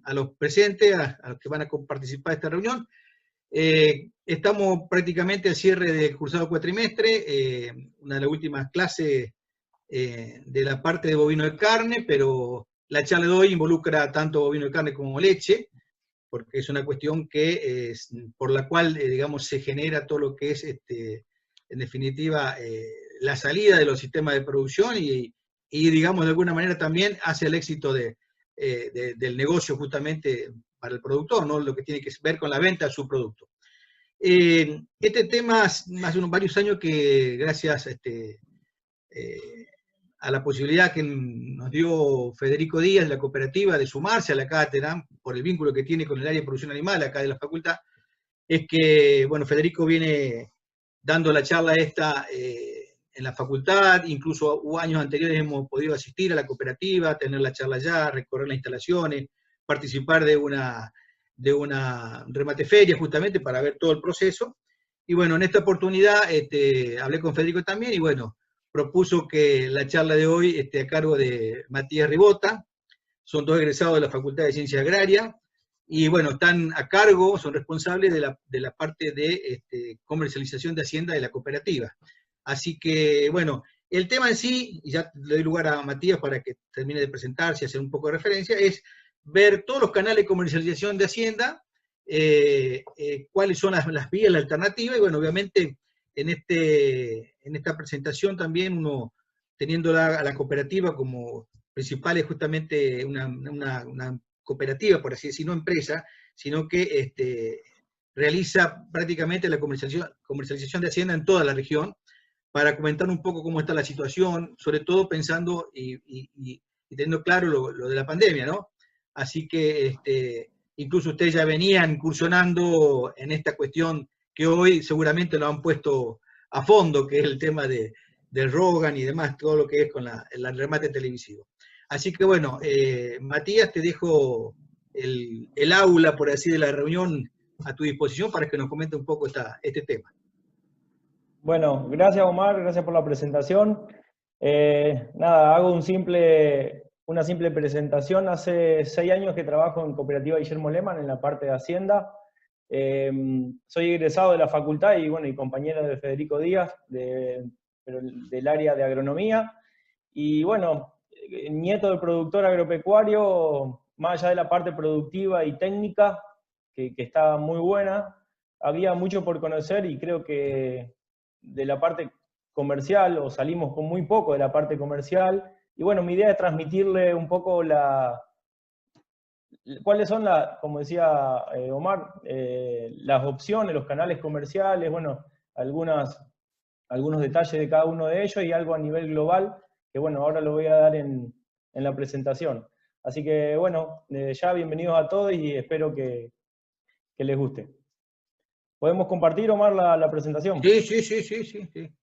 a los presentes, a los que van a participar de esta reunión. Estamos prácticamente al cierre del cursado cuatrimestre, una de las últimas clases de la parte de bovino de carne, pero la charla de hoy involucra tanto bovino de carne como leche, porque es una cuestión que por la cual, digamos, se genera todo lo que es, en definitiva, la salida de los sistemas de producción y, digamos, de alguna manera también hace el éxito del negocio justamente para el productor, ¿no? Lo que tiene que ver con la venta de su producto. Este tema hace varios años que, gracias a la posibilidad que nos dio Federico Díaz de la cooperativa de sumarse a la cátedra, por el vínculo que tiene con el área de producción animal acá de la facultad, es que, bueno, Federico viene dando la charla esta en la facultad, incluso años anteriores hemos podido asistir a la cooperativa, tener la charla allá, recorrer las instalaciones, participar de una remate feria justamente para ver todo el proceso. Y bueno, en esta oportunidad hablé con Federico también y bueno, propuso que la charla de hoy esté a cargo de Matías Ribota, son dos egresados de la Facultad de Ciencias Agrarias, y bueno, están a cargo, son responsables de la parte de comercialización de Hacienda de la cooperativa. Así que, bueno, el tema en sí, y ya le doy lugar a Matías para que termine de presentarse y hacer un poco de referencia, es ver todos los canales de comercialización de Hacienda, cuáles son las vías, la alternativa, y bueno, obviamente en esta presentación también uno, teniendo a la cooperativa como principal, es justamente una cooperativa, por así decirlo, no empresa, sino que realiza prácticamente la comercialización de Hacienda en toda la región, para comentar un poco cómo está la situación, sobre todo pensando y teniendo claro lo de la pandemia, ¿no? Así que incluso ustedes ya venían incursionando en esta cuestión que hoy seguramente lo han puesto a fondo, que es el tema del Rogan y demás, todo lo que es con el remate televisivo. Así que bueno, Matías, te dejo el aula, por así, de la reunión a tu disposición para que nos comente un poco este tema. Bueno, gracias Omar, gracias por la presentación. Nada, hago una simple presentación. Hace 6 años que trabajo en Cooperativa Guillermo Lehmann en la parte de Hacienda. Soy egresado de la facultad y bueno, y compañero de Federico Díaz, del área de agronomía. Y bueno, nieto del productor agropecuario, más allá de la parte productiva y técnica, que está muy buena, había mucho por conocer y creo que de la parte comercial, o salimos con muy poco de la parte comercial, y bueno, mi idea es transmitirle un poco cuáles son, como decía Omar, las opciones, los canales comerciales, bueno, algunos detalles de cada uno de ellos y algo a nivel global, que bueno, ahora lo voy a dar en la presentación. Así que bueno, ya bienvenidos a todos y espero que les guste. ¿Podemos compartir, Omar, la presentación? Sí.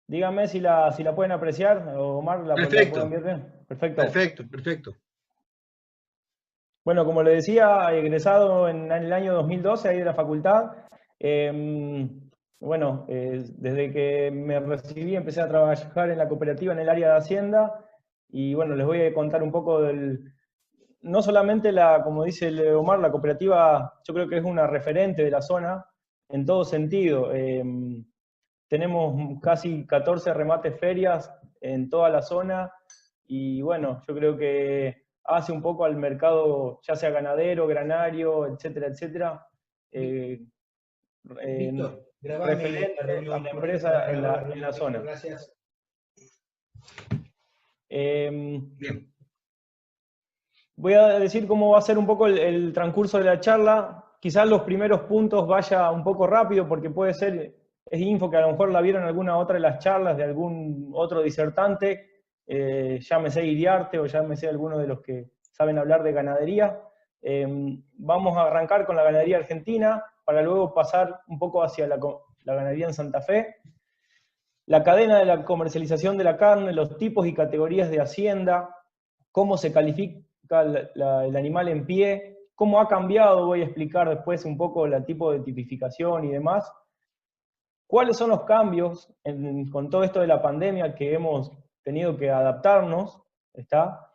Díganme si la pueden apreciar, Omar, ¿la pueden ver bien? Perfecto. Perfecto. Bueno, como le decía, egresado en el año 2012 ahí de la facultad. Bueno, desde que me recibí empecé a trabajar en la cooperativa en el área de Hacienda, y bueno, les voy a contar un poco no solamente como dice Omar, la cooperativa yo creo que es una referente de la zona en todo sentido. Tenemos casi 14 remates ferias en toda la zona, y bueno, yo creo que hace un poco al mercado, ya sea ganadero, granario, etcétera, Víctor, referente a la empresa en la zona. Gracias. Bien. Voy a decir cómo va a ser un poco el transcurso de la charla. Quizás los primeros puntos vaya un poco rápido, porque puede ser, es info que a lo mejor la vieron en alguna otra de las charlas de algún otro disertante, llámese Iriarte o llámese alguno de los que saben hablar de ganadería. Vamos a arrancar con la ganadería argentina, para luego pasar un poco hacia la ganadería en Santa Fe. La cadena de la comercialización de la carne, los tipos y categorías de hacienda, cómo se acá el animal en pie. ¿Cómo ha cambiado? Voy a explicar después un poco el tipo de tipificación y demás. ¿Cuáles son los cambios con todo esto de la pandemia que hemos tenido que adaptarnos? ¿Está?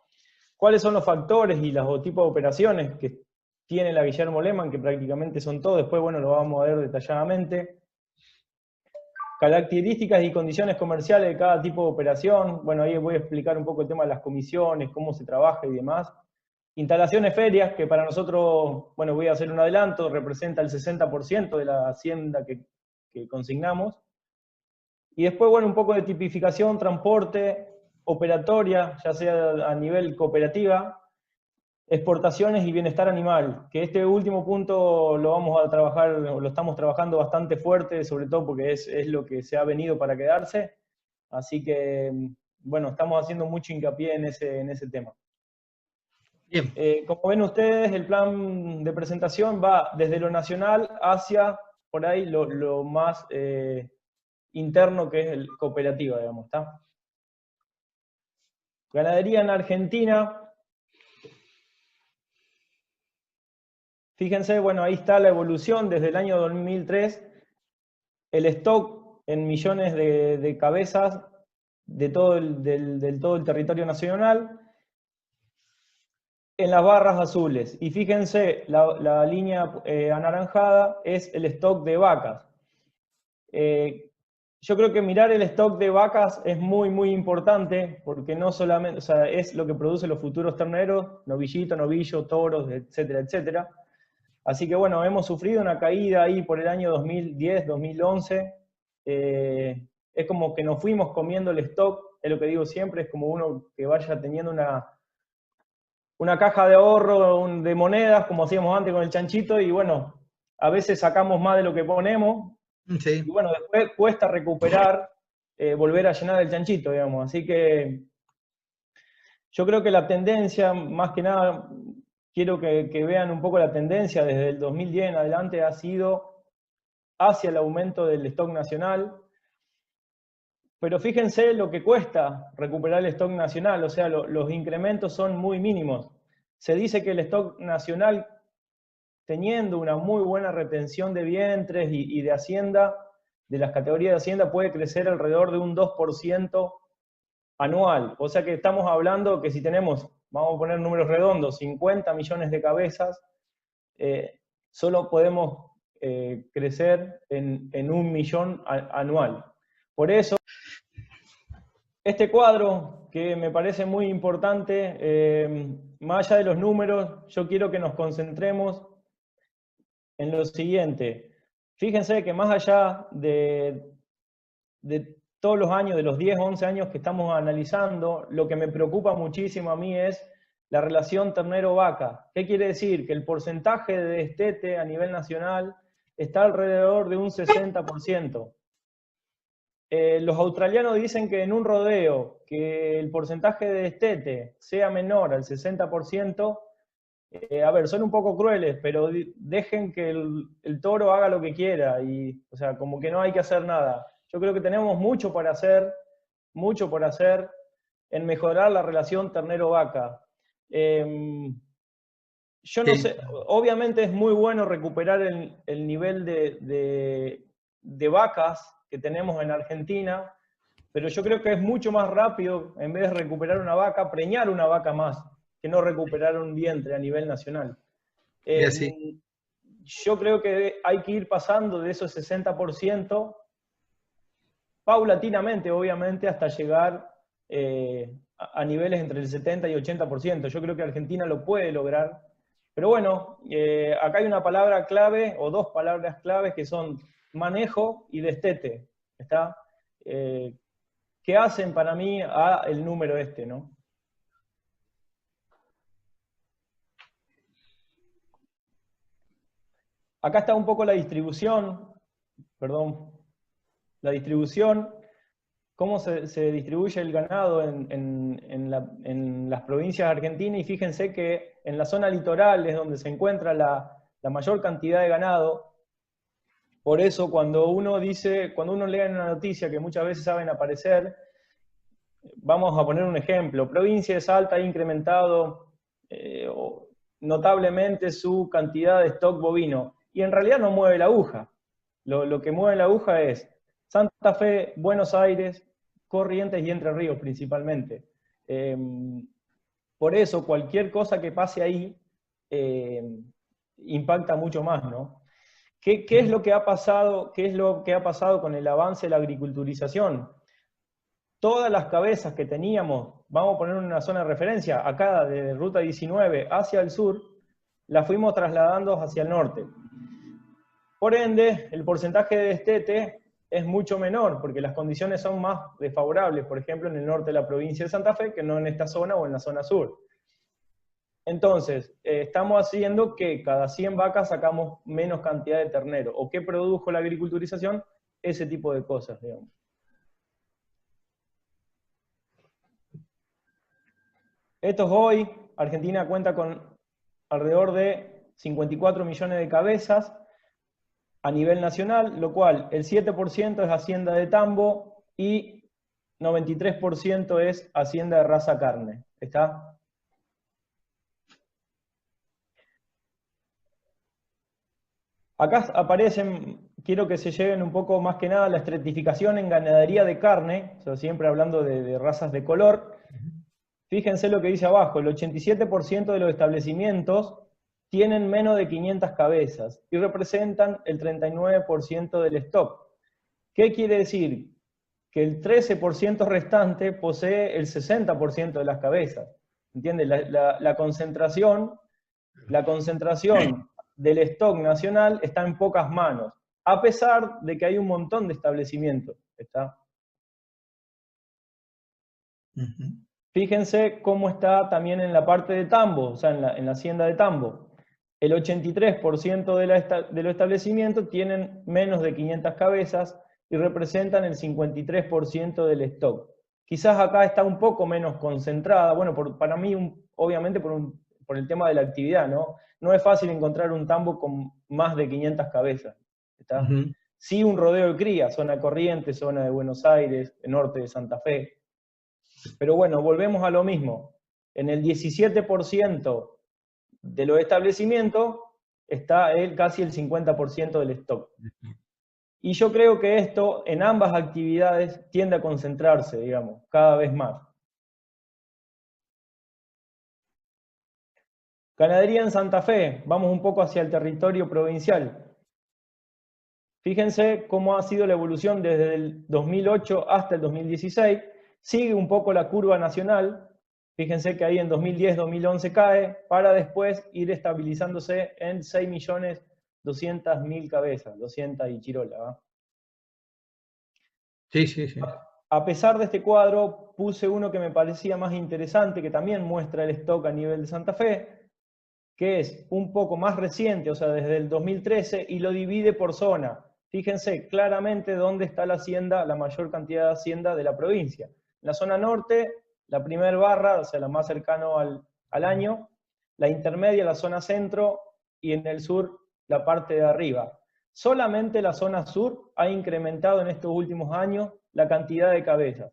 ¿Cuáles son los factores y los tipos de operaciones que tiene la Guillermo Lehmann, que prácticamente son todos? Después, bueno, lo vamos a ver detalladamente. Características y condiciones comerciales de cada tipo de operación. Bueno, ahí voy a explicar un poco el tema de las comisiones, cómo se trabaja y demás. Instalaciones ferias, que para nosotros, bueno, voy a hacer un adelanto, representa el 60% de la hacienda que consignamos. Y después, bueno, un poco de tipificación, transporte, operatoria, ya sea a nivel cooperativa, exportaciones y bienestar animal, que este último punto lo vamos a trabajar, lo estamos trabajando bastante fuerte, sobre todo porque es lo que se ha venido para quedarse. Así que, bueno, estamos haciendo mucho hincapié en ese tema. Bien. Como ven ustedes, el plan de presentación va desde lo nacional hacia, por ahí, lo más interno, que es el cooperativo, digamos, ¿está? Ganadería en Argentina. Fíjense, bueno, ahí está la evolución desde el año 2003. El stock en millones de cabezas de todo todo el territorio nacional, en las barras azules. Y fíjense, la línea anaranjada es el stock de vacas. Yo creo que mirar el stock de vacas es muy, muy importante, porque no solamente, o sea, es lo que produce los futuros terneros, novillito, novillo, toros, etcétera, etcétera. Así que bueno, hemos sufrido una caída ahí por el año 2010, 2011. Es como que nos fuimos comiendo el stock, es lo que digo siempre, es como uno que vaya teniendo una caja de ahorro de monedas, como hacíamos antes con el chanchito, y bueno, a veces sacamos más de lo que ponemos, Sí. y bueno, después cuesta recuperar, volver a llenar el chanchito, digamos. Así que yo creo que la tendencia, más que nada, quiero que vean un poco la tendencia desde el 2010 en adelante, ha sido hacia el aumento del stock nacional. Pero fíjense lo que cuesta recuperar el stock nacional, o sea, los incrementos son muy mínimos. Se dice que el stock nacional, teniendo una muy buena retención de vientres y de hacienda, de las categorías de hacienda, puede crecer alrededor de un 2% anual. O sea que estamos hablando que si tenemos, vamos a poner números redondos, 50 millones de cabezas, solo podemos crecer en 1 millón anual. Por eso, este cuadro, que me parece muy importante, más allá de los números, yo quiero que nos concentremos en lo siguiente. Fíjense que más allá de todos los años, de los 10, 11 años que estamos analizando, lo que me preocupa muchísimo a mí es la relación ternero-vaca. ¿Qué quiere decir? Que el porcentaje de destete a nivel nacional está alrededor de un 60%. Los australianos dicen que en un rodeo que el porcentaje de destete sea menor al 60%, a ver, son un poco crueles, pero dejen que el toro haga lo que quiera, y, o sea, como que no hay que hacer nada. Yo creo que tenemos mucho por hacer en mejorar la relación ternero-vaca. Yo no sé, obviamente es muy bueno recuperar el nivel de vacas que tenemos en Argentina, pero yo creo que es mucho más rápido, en vez de recuperar una vaca, preñar una vaca más, que no recuperar un vientre a nivel nacional. Yo creo que hay que ir pasando de esos 60%, paulatinamente, obviamente, hasta llegar a niveles entre el 70 y 80%. Yo creo que Argentina lo puede lograr. Pero bueno, acá hay una palabra clave, o dos palabras claves, que son manejo y destete. ¿Está? ¿Qué hacen para mí a el número este, no? Acá está un poco la distribución, perdón, la distribución, cómo se distribuye el ganado en las provincias argentinas, y fíjense que en la zona litoral es donde se encuentra la mayor cantidad de ganado. Por eso cuando uno lee en una noticia, que muchas veces saben aparecer, vamos a poner un ejemplo: provincia de Salta ha incrementado notablemente su cantidad de stock bovino. Y en realidad no mueve la aguja. Lo que mueve la aguja es Santa Fe, Buenos Aires, Corrientes y Entre Ríos principalmente. Por eso cualquier cosa que pase ahí impacta mucho más, ¿no? ¿Qué es lo que ha pasado? ¿Qué es lo que ha pasado con el avance de la agriculturización? Todas las cabezas que teníamos, vamos a poner una zona de referencia, acá de Ruta 19 hacia el sur, las fuimos trasladando hacia el norte. Por ende, el porcentaje de destete es mucho menor, porque las condiciones son más desfavorables, por ejemplo, en el norte de la provincia de Santa Fe, que no en esta zona o en la zona sur. Entonces, estamos haciendo que cada 100 vacas sacamos menos cantidad de ternero. ¿O qué produjo la agriculturización? Ese tipo de cosas, digamos. Esto es hoy. Argentina cuenta con alrededor de 54 millones de cabezas a nivel nacional, lo cual el 7% es hacienda de tambo y 93% es hacienda de raza carne. ¿Está? Acá aparecen, quiero que se lleven un poco más que nada la estratificación en ganadería de carne, o sea, siempre hablando de razas de color. Fíjense lo que dice abajo, el 87% de los establecimientos tienen menos de 500 cabezas y representan el 39% del stock. ¿Qué quiere decir? Que el 13% restante posee el 60% de las cabezas. ¿Entiendes? La concentración del stock nacional está en pocas manos, a pesar de que hay un montón de establecimientos. ¿Está? Fíjense cómo está también en la parte de tambo, o sea, en la hacienda de tambo. El 83% de los establecimientos tienen menos de 500 cabezas y representan el 53% del stock. Quizás acá está un poco menos concentrada, bueno, para mí, obviamente por el tema de la actividad, ¿no? No es fácil encontrar un tambo con más de 500 cabezas. ¿Está? Sí, un rodeo de cría, zona Corrientes, zona de Buenos Aires, norte de Santa Fe. Pero bueno, volvemos a lo mismo. En el 17% de los establecimientos está casi el 50% del stock. Y yo creo que esto en ambas actividades tiende a concentrarse, digamos, cada vez más. Ganadería en Santa Fe, vamos un poco hacia el territorio provincial. Fíjense cómo ha sido la evolución desde el 2008 hasta el 2016. Sigue un poco la curva nacional. Fíjense que ahí en 2010-2011 cae, para después ir estabilizándose en 6.200.000 cabezas, 200 y chirola. ¿Va? Sí, sí, sí. A pesar de este cuadro, puse uno que me parecía más interesante, que también muestra el stock a nivel de Santa Fe, que es un poco más reciente, o sea, desde el 2013, y lo divide por zona. Fíjense claramente dónde está la hacienda, la mayor cantidad de hacienda de la provincia. En la zona norte, la primera barra, o sea, la más cercano al año, la intermedia, la zona centro, y en el sur, la parte de arriba. Solamente la zona sur ha incrementado en estos últimos años la cantidad de cabezas.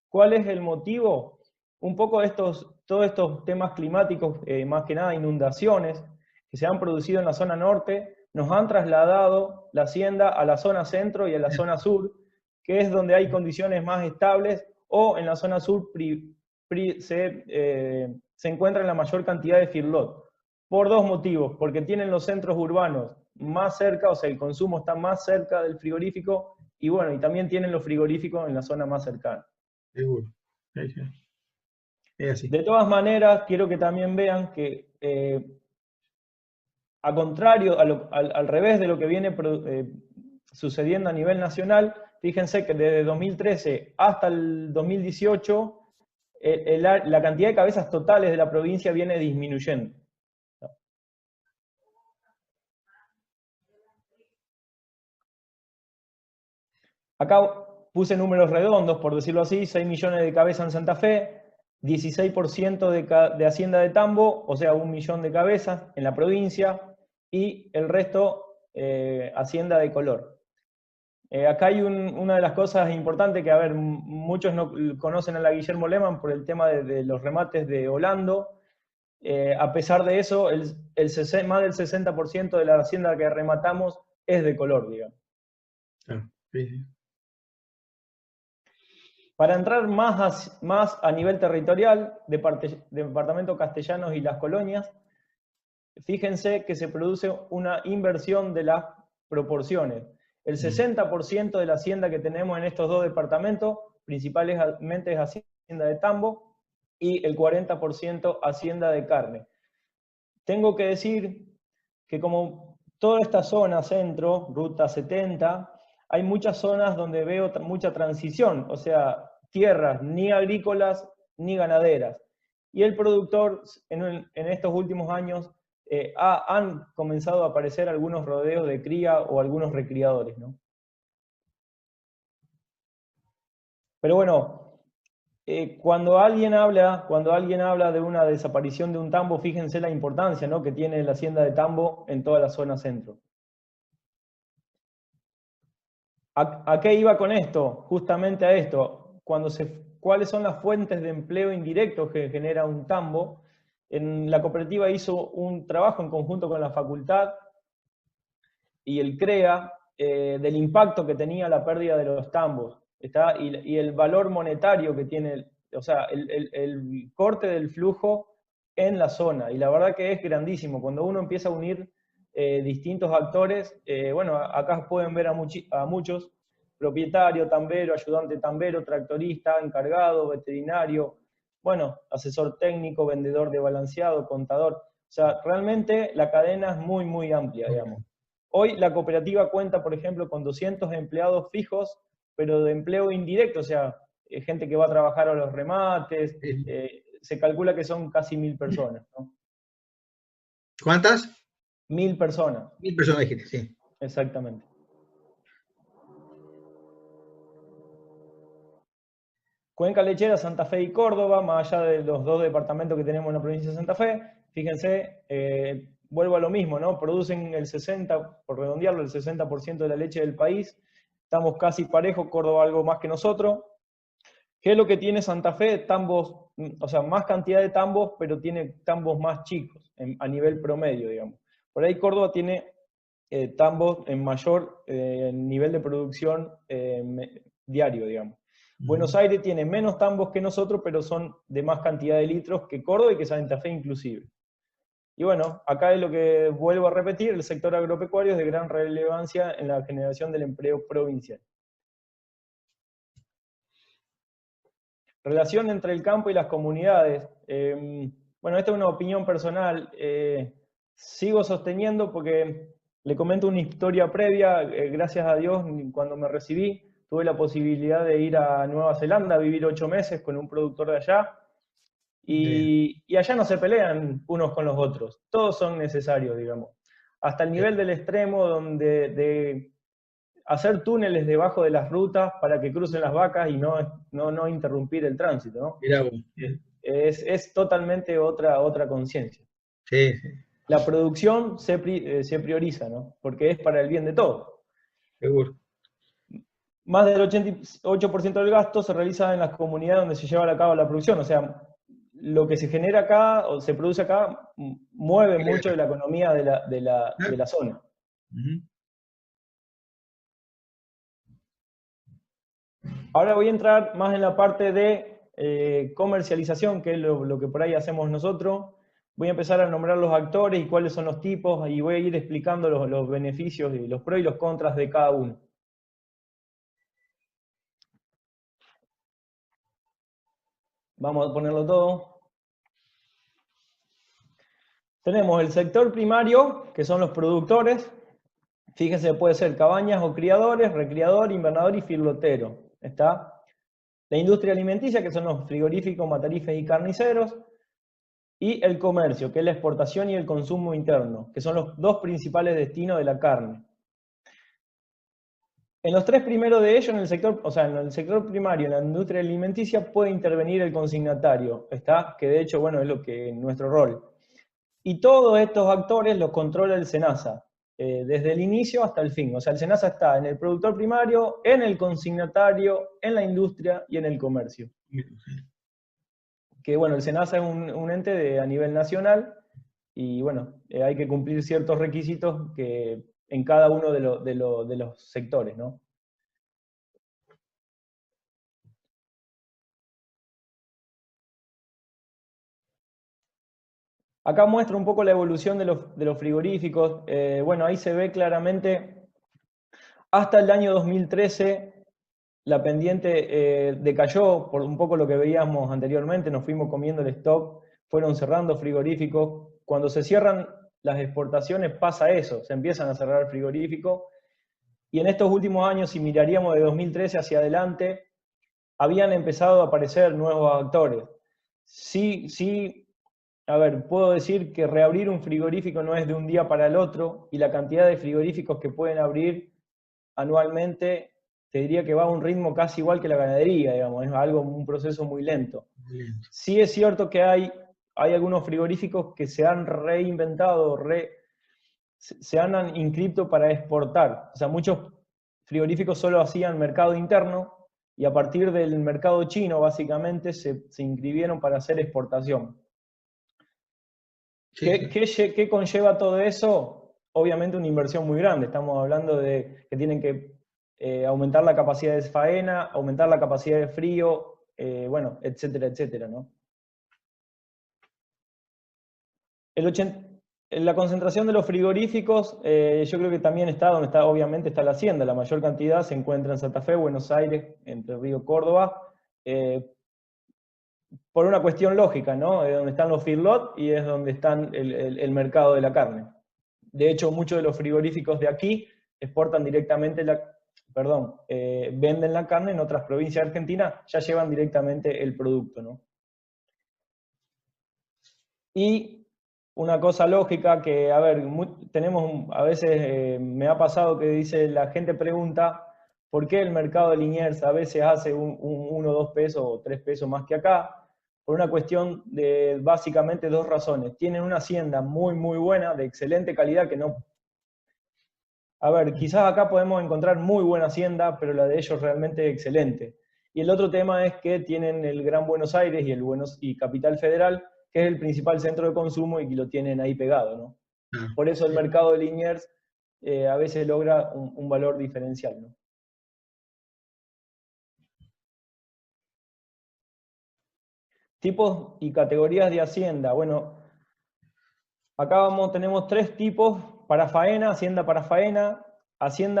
¿Cuál es el motivo? Un poco todos estos temas climáticos, más que nada inundaciones, que se han producido en la zona norte, nos han trasladado la hacienda a la zona centro y a la zona sur, que es donde hay condiciones más estables, o en la zona sur se encuentra la mayor cantidad de feedlot. Por dos motivos, porque tienen los centros urbanos más cerca, o sea, el consumo está más cerca del frigorífico, y bueno, y también tienen los frigoríficos en la zona más cercana. Seguro. Sí, sí. Es así. De todas maneras, quiero que también vean que, a contrario, al revés de lo que viene sucediendo a nivel nacional, fíjense que desde 2013 hasta el 2018, la cantidad de cabezas totales de la provincia viene disminuyendo. Acá puse números redondos, por decirlo así, 6 millones de cabezas en Santa Fe, 16% de hacienda de tambo, o sea, 1 millón de cabezas en la provincia, y el resto hacienda de color. Acá hay una de las cosas importantes que, a ver, muchos no conocen a la Guillermo Lehmann por el tema de los remates de Holando. A pesar de eso, más del 60% de la hacienda que rematamos es de color, digamos. Claro, sí, sí. Para entrar más a nivel territorial, Departamento Castellanos y las colonias, fíjense que se produce una inversión de las proporciones. El 60% de la hacienda que tenemos en estos dos departamentos, principalmente es hacienda de tambo, y el 40% hacienda de carne. Tengo que decir que como toda esta zona centro, Ruta 70, hay muchas zonas donde veo mucha transición, o sea, tierras ni agrícolas ni ganaderas. Y el productor en estos últimos años han comenzado a aparecer algunos rodeos de cría o algunos recriadores, ¿no? Pero bueno, cuando alguien habla de una desaparición de un tambo, fíjense la importancia, ¿no?, que tiene la hacienda de tambo en toda la zona centro. ¿A qué iba con esto? Justamente a esto. ¿Cuáles son las fuentes de empleo indirectos que genera un tambo? La cooperativa hizo un trabajo en conjunto con la facultad y el CREA del impacto que tenía la pérdida de los tambos, ¿está? Y el valor monetario que tiene, o sea, el corte del flujo en la zona. Y la verdad que es grandísimo. Cuando uno empieza a unir distintos actores, bueno, acá pueden ver a muchos: propietario, tambero, ayudante tambero, tractorista, encargado, veterinario, bueno, asesor técnico, vendedor de balanceado, contador. O sea, realmente la cadena es muy, muy amplia, digamos. Hoy la cooperativa cuenta, por ejemplo, con 200 empleados fijos, pero de empleo indirecto, o sea, gente que va a trabajar a los remates, se calcula que son casi 1000 personas, ¿no? ¿Cuántas? 1000 personas. 1000 personas, sí. Exactamente. Cuenca lechera, Santa Fe y Córdoba, más allá de los dos departamentos que tenemos en la provincia de Santa Fe, fíjense, vuelvo a lo mismo, ¿no? Producen el 60%, por redondearlo, el 60% de la leche del país. Estamos casi parejos, Córdoba algo más que nosotros. ¿Qué es lo que tiene Santa Fe? Tambos, o sea, más cantidad de tambos, pero tiene tambos más chicos a nivel promedio, digamos. Por ahí Córdoba tiene tambos en mayor nivel de producción diario, digamos. Buenos Aires tiene menos tambos que nosotros, pero son de más cantidad de litros que Córdoba y que Santa Fe inclusive. Y bueno, acá es lo que vuelvo a repetir: el sector agropecuario es de gran relevancia en la generación del empleo provincial. Relación entre el campo y las comunidades. Bueno, esta es una opinión personal. Sigo sosteniendo, porque le comento una historia previa. Gracias a Dios, cuando me recibí, tuve la posibilidad de ir a Nueva Zelanda a vivir 8 meses con un productor de allá. Y allá no se pelean unos con los otros. Todos son necesarios, digamos. Hasta el nivel del extremo de hacer túneles debajo de las rutas para que crucen las vacas y no interrumpir el tránsito, ¿no? Mirá vos. Es totalmente otra conciencia. Sí, sí. La producción se prioriza, ¿no? Porque es para el bien de todos. Seguro. Más del 88% del gasto se realiza en las comunidades donde se lleva a cabo la producción. O sea, lo que se genera acá o se produce acá mueve mucho de la economía de la zona. Ahora voy a entrar más en la parte de comercialización, que es lo que por ahí hacemos nosotros. Voy a empezar a nombrar los actores y cuáles son los tipos, y voy a ir explicando los beneficios y los pros y los contras de cada uno. Vamos a ponerlo todo. Tenemos el sector primario, que son los productores. Fíjense, puede ser cabañas o criadores, recriador, invernador y filotero. ¿Está? La industria alimenticia, que son los frigoríficos, matarifes y carniceros. Y el comercio, que es la exportación y el consumo interno, que son los dos principales destinos de la carne. En los tres primeros de ellos, en el sector primario, en la industria alimenticia, puede intervenir el consignatario, ¿está? Que de hecho, bueno, es lo que es nuestro rol. Y todos estos actores los controla el SENASA, desde el inicio hasta el fin. O sea, el SENASA está en el productor primario, en el consignatario, en la industria y en el comercio. que bueno, el SENASA es un ente a nivel nacional y bueno, hay que cumplir ciertos requisitos que, en cada uno de los sectores, ¿no? Acá muestra un poco la evolución de los frigoríficos. Bueno, ahí se ve claramente, hasta el año 2013, la pendiente decayó por un poco lo que veíamos anteriormente, nos fuimos comiendo el stock, fueron cerrando frigoríficos. Cuando se cierran las exportaciones pasa eso, se empiezan a cerrar frigoríficos. Y en estos últimos años, si miraríamos de 2013 hacia adelante, habían empezado a aparecer nuevos actores. Sí, a ver, puedo decir que reabrir un frigorífico no es de un día para el otro, y la cantidad de frigoríficos que pueden abrir anualmente, te diría que va a un ritmo casi igual que la ganadería, digamos, es un proceso muy lento. Sí es cierto que hay algunos frigoríficos que se han reinventado, se han inscrito para exportar. O sea, muchos frigoríficos solo hacían mercado interno, y a partir del mercado chino, básicamente, se inscribieron para hacer exportación. Sí, sí. ¿Qué conlleva todo eso? Obviamente una inversión muy grande. Estamos hablando de que tienen que aumentar la capacidad de faena, aumentar la capacidad de frío, bueno, etcétera, etcétera, ¿no? La concentración de los frigoríficos, yo creo que también está donde está, obviamente está la hacienda. La mayor cantidad se encuentra en Santa Fe, Buenos Aires, Entre Ríos, Córdoba, por una cuestión lógica, ¿no? Es donde están los feedlot y es donde está el mercado de la carne. De hecho, muchos de los frigoríficos de aquí exportan directamente venden la carne en otras provincias de Argentina, ya llevan directamente el producto, ¿no? Y una cosa lógica que, a ver, a veces me ha pasado que dice, la gente pregunta, ¿por qué el mercado de Liniers a veces hace 1 o 2 pesos o 3 pesos más que acá? Por una cuestión de básicamente 2 razones. Tienen una hacienda muy, muy buena, de excelente calidad, que no... A ver, quizás acá podemos encontrar muy buena hacienda, pero la de ellos realmente es excelente. Y el otro tema es que tienen el Gran Buenos Aires y Capital Federal, que es el principal centro de consumo y que lo tienen ahí pegado, ¿no? Por eso el mercado de Liniers a veces logra un valor diferencial, ¿no? Tipos y categorías de hacienda. Bueno, acá tenemos 3 tipos para faena: hacienda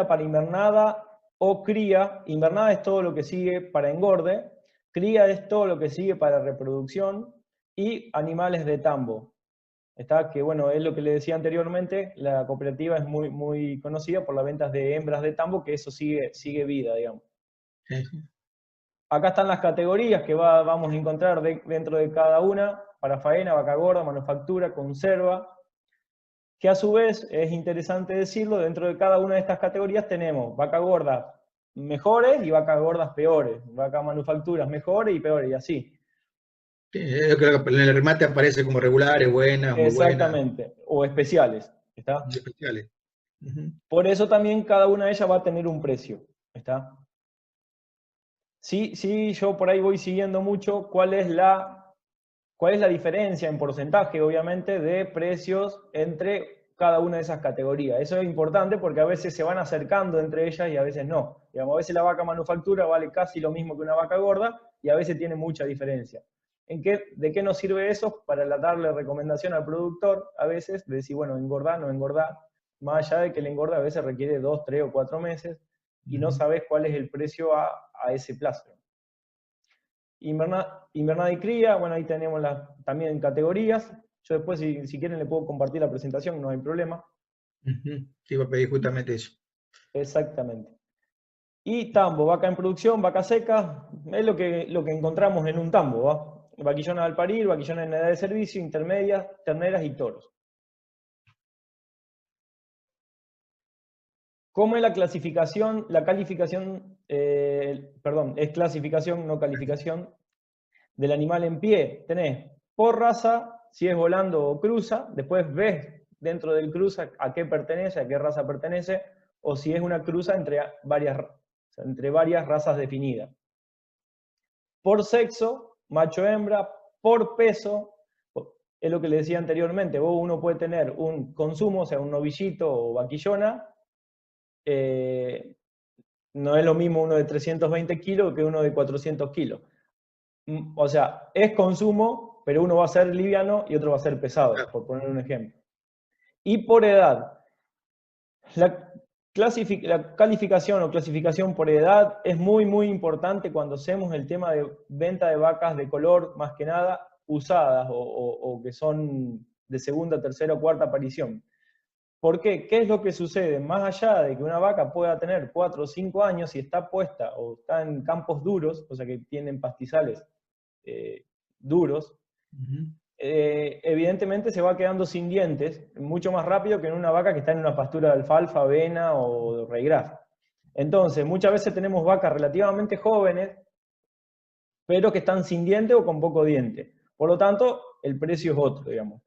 para invernada o cría. Invernada es todo lo que sigue para engorde, cría es todo lo que sigue para reproducción, y animales de tambo. Que bueno, es lo que le decía anteriormente, la cooperativa es muy, muy conocida por las ventas de hembras de tambo, que eso sigue vida, digamos. Sí, sí. Acá están las categorías que vamos a encontrar dentro de cada una: para faena, vaca gorda, manufactura, conserva, que a su vez, es interesante decirlo, dentro de cada una de estas categorías tenemos vaca gorda mejores y vacas gordas peores, vaca manufacturas mejores y peores, y así. Sí, yo creo que en el remate aparece como regulares, buenas, muy buenas, Exactamente, o especiales, ¿está? y especiales. Ujú. Por eso también cada una de ellas va a tener un precio, ¿está? Sí, yo por ahí voy siguiendo mucho cuál es la diferencia en porcentaje, obviamente, de precios entre cada una de esas categorías. Eso es importante porque a veces se van acercando entre ellas y a veces no. Digamos, a veces la vaca manufactura vale casi lo mismo que una vaca gorda y a veces tiene mucha diferencia. ¿De qué nos sirve eso? Para darle recomendación al productor, a veces, de decir, bueno, engordar, no engordar, más allá de que el engorde a veces requiere 2, 3 o 4 meses y no sabes cuál es el precio a ese plazo. Invernada y cría, bueno, ahí tenemos también categorías. Yo después, si quieren, le puedo compartir la presentación, no hay problema. Ujú. Te iba a pedir justamente eso. Exactamente. Y tambo, vaca en producción, vaca seca, es lo que encontramos en un tambo, ¿va? Vaquillonas al parir, vaquillonas en edad de servicio, intermedias, terneras y toros. ¿Cómo es la clasificación? La calificación, perdón, es clasificación, no calificación, del animal en pie. Tenés por raza, si es volando o cruza, después ves dentro del cruza a qué pertenece, a qué raza pertenece, o si es una cruza entre varias razas definidas. Por sexo, macho-hembra, por peso, es lo que le decía anteriormente, uno puede tener un consumo, o sea, un novillito o vaquillona, no es lo mismo uno de 320 kilos que uno de 400 kilos. O sea, es consumo, pero uno va a ser liviano y otro va a ser pesado, por poner un ejemplo. Y por edad. La calificación o clasificación por edad es muy, muy importante cuando hacemos el tema de venta de vacas de color, más que nada, usadas o que son de segunda, tercera o cuarta aparición. ¿Por qué? ¿Qué es lo que sucede? Más allá de que una vaca pueda tener 4 o 5 años y está puesta o está en campos duros, o sea que tienen pastizales duros, evidentemente se va quedando sin dientes mucho más rápido que en una vaca que está en una pastura de alfalfa, avena o raigraf. Entonces, muchas veces tenemos vacas relativamente jóvenes, pero que están sin diente o con poco diente. Por lo tanto, el precio es otro, digamos.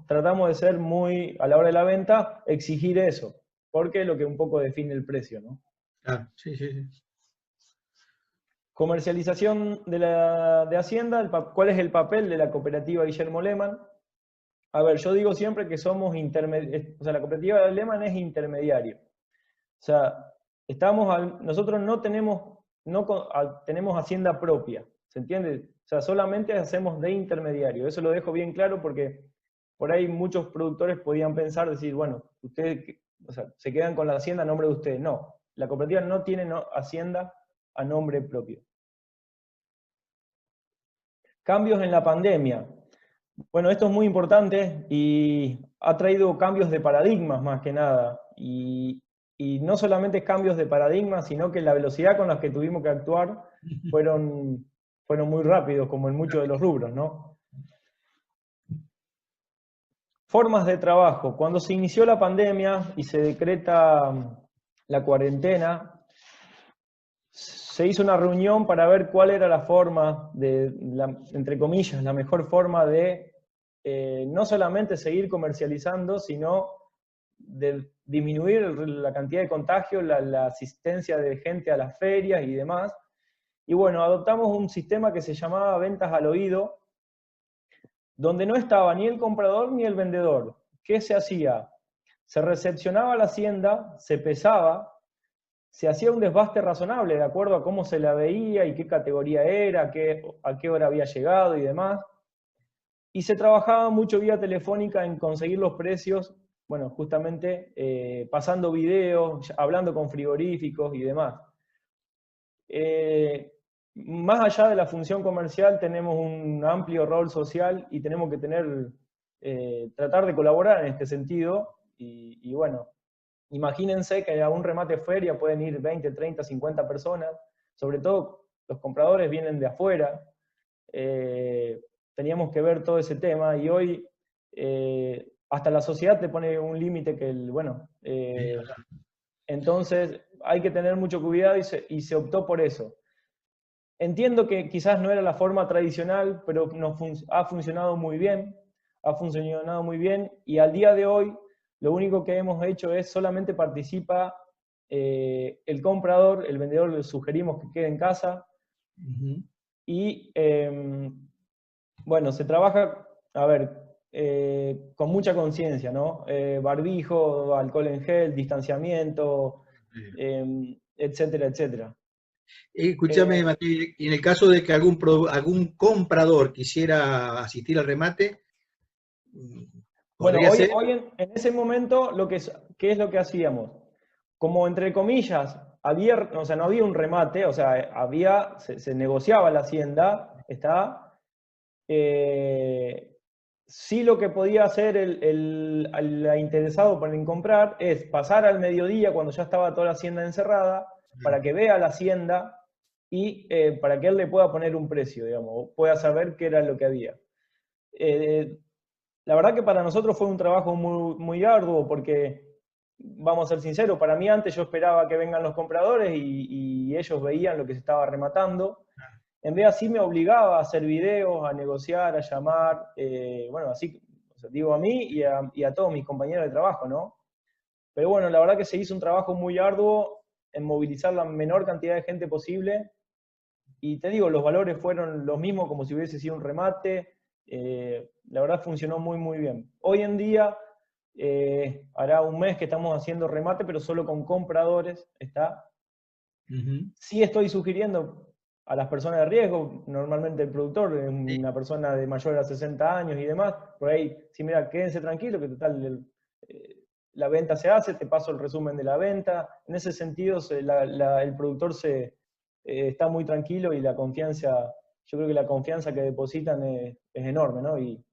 Tratamos de ser muy, a la hora de la venta, exigir eso, porque es lo que un poco define el precio, ¿no? Ah, sí, sí, sí. Comercialización de Hacienda, ¿cuál es el papel de la cooperativa Guillermo Lehmann? A ver, yo digo siempre que somos intermediarios, o sea, la cooperativa Lehmann es intermediario. O sea, nosotros no tenemos, tenemos hacienda propia, ¿se entiende? O sea, solamente hacemos de intermediario. Eso lo dejo bien claro porque por ahí muchos productores podían pensar, decir, bueno, ustedes, o sea, se quedan con la hacienda a nombre de ustedes. No, la cooperativa no tiene hacienda a nombre propio. Cambios en la pandemia. Bueno, esto es muy importante y ha traído cambios de paradigmas más que nada. Y no solamente cambios de paradigmas, sino que la velocidad con la que tuvimos que actuar fueron muy rápidos, como en muchos de los rubros, ¿no? Formas de trabajo. Cuando se inició la pandemia y se decreta la cuarentena, se hizo una reunión para ver cuál era la forma entre comillas, la mejor forma de no solamente seguir comercializando, sino de disminuir la cantidad de contagios, la asistencia de gente a las ferias y demás. Y bueno, adoptamos un sistema que se llamaba ventas al oído, donde no estaba ni el comprador ni el vendedor. ¿Qué se hacía? Se recepcionaba la hacienda, se pesaba, se hacía un desbaste razonable de acuerdo a cómo se la veía y qué categoría era, a qué hora había llegado y demás. Y se trabajaba mucho vía telefónica en conseguir los precios, bueno, justamente pasando videos, hablando con frigoríficos y demás. Más allá de la función comercial, tenemos un amplio rol social y tenemos que tratar de colaborar en este sentido. Y bueno, imagínense que a un remate feria pueden ir 20, 30, 50 personas, sobre todo los compradores vienen de afuera. Teníamos que ver todo ese tema y hoy hasta la sociedad te pone un límite que entonces hay que tener mucho cuidado y se optó por eso. Entiendo que quizás no era la forma tradicional, pero ha funcionado muy bien, y al día de hoy lo único que hemos hecho es solamente participa el comprador, el vendedor le sugerimos que quede en casa. Y bueno, se trabaja, a ver, con mucha conciencia, ¿no? Barbijo, alcohol en gel, distanciamiento, etcétera, etcétera. Escúchame, Mati, y en el caso de que algún comprador quisiera asistir al remate, Bueno, ¿podría ser? hoy en ese momento, ¿qué es lo que hacíamos? Como entre comillas, o sea, no había un remate, o sea, se negociaba la hacienda, sí lo que podía hacer el interesado en comprar es pasar al mediodía cuando ya estaba toda la hacienda encerrada, para que vea la hacienda y para que él le pueda poner un precio, digamos, o pueda saber qué era lo que había. La verdad que para nosotros fue un trabajo muy, muy arduo porque, vamos a ser sinceros, para mí antes yo esperaba que vengan los compradores y ellos veían lo que se estaba rematando. En vez así me obligaba a hacer videos, a negociar, a llamar, bueno, así, o sea, digo a mí y a todos mis compañeros de trabajo, ¿no? Pero bueno, la verdad que se hizo un trabajo muy arduo en movilizar la menor cantidad de gente posible y te digo, los valores fueron los mismos como si hubiese sido un remate. La verdad funcionó muy, muy bien. Hoy en día, hará un mes que estamos haciendo remate, pero solo con compradores, ¿está? Sí estoy sugiriendo a las personas de riesgo, normalmente el productor es Sí. una persona de mayor a 60 años y demás, por ahí, sí, mira, quédense tranquilos, que total, la venta se hace, te paso el resumen de la venta. En ese sentido, el productor está muy tranquilo y la confianza, yo creo que la confianza que depositan es enorme, ¿no? Y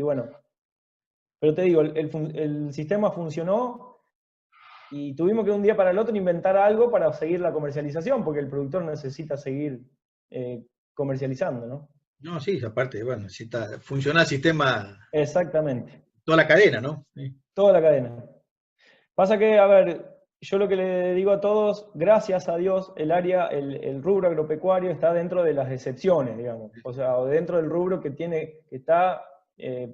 bueno, pero te digo, el sistema funcionó y tuvimos que de un día para el otro inventar algo para seguir la comercialización, porque el productor necesita seguir eh, comercializando, ¿no? No, sí, aparte, bueno, necesita funcionar el sistema, Exactamente, toda la cadena, ¿no? Sí. toda la cadena. Pasa que, a ver, yo lo que le digo a todos, gracias a Dios, el rubro agropecuario está dentro de las excepciones, digamos, o sea, o dentro del rubro que está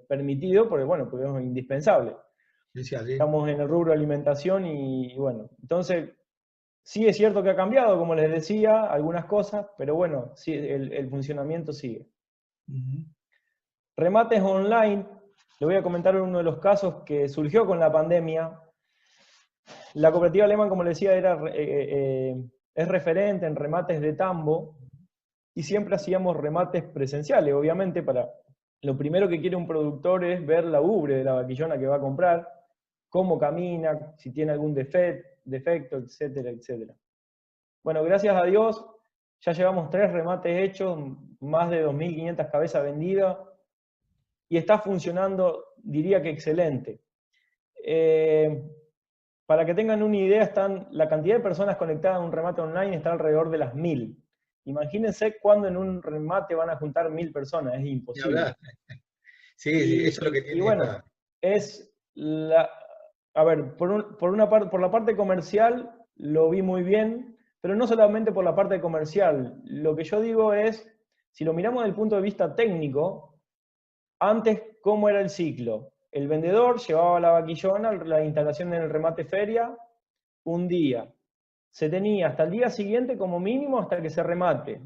permitido, porque bueno, porque es indispensable. Sí, sí, así. Estamos en el rubro alimentación y bueno, entonces sí es cierto que ha cambiado, como les decía, algunas cosas, pero bueno, sí, el funcionamiento sigue. Ujú. Remates online, le voy a comentar uno de los casos que surgió con la pandemia. La cooperativa Alemán, como les decía, es referente en remates de tambo y siempre hacíamos remates presenciales, obviamente, lo primero que quiere un productor es ver la ubre de la vaquillona que va a comprar, cómo camina, si tiene algún defecto, etcétera, etcétera. Bueno, gracias a Dios, ya llevamos 3 remates hechos, más de 2.500 cabezas vendidas, y está funcionando, diría que excelente. Para que tengan una idea, la cantidad de personas conectadas a un remate online está alrededor de las 1.000. Imagínense cuándo en un remate van a juntar 1.000 personas, es Ni imposible. hablar. Sí, sí, eso es lo que Y tiene bueno, esta. es a ver, por la parte comercial lo vi muy bien, pero no solamente por la parte comercial. Lo que yo digo es, si lo miramos desde el punto de vista técnico, antes, ¿cómo era el ciclo? El vendedor llevaba la vaquillona, la instalación en el remate feria, un día. Se tenía hasta el día siguiente como mínimo hasta que se remate.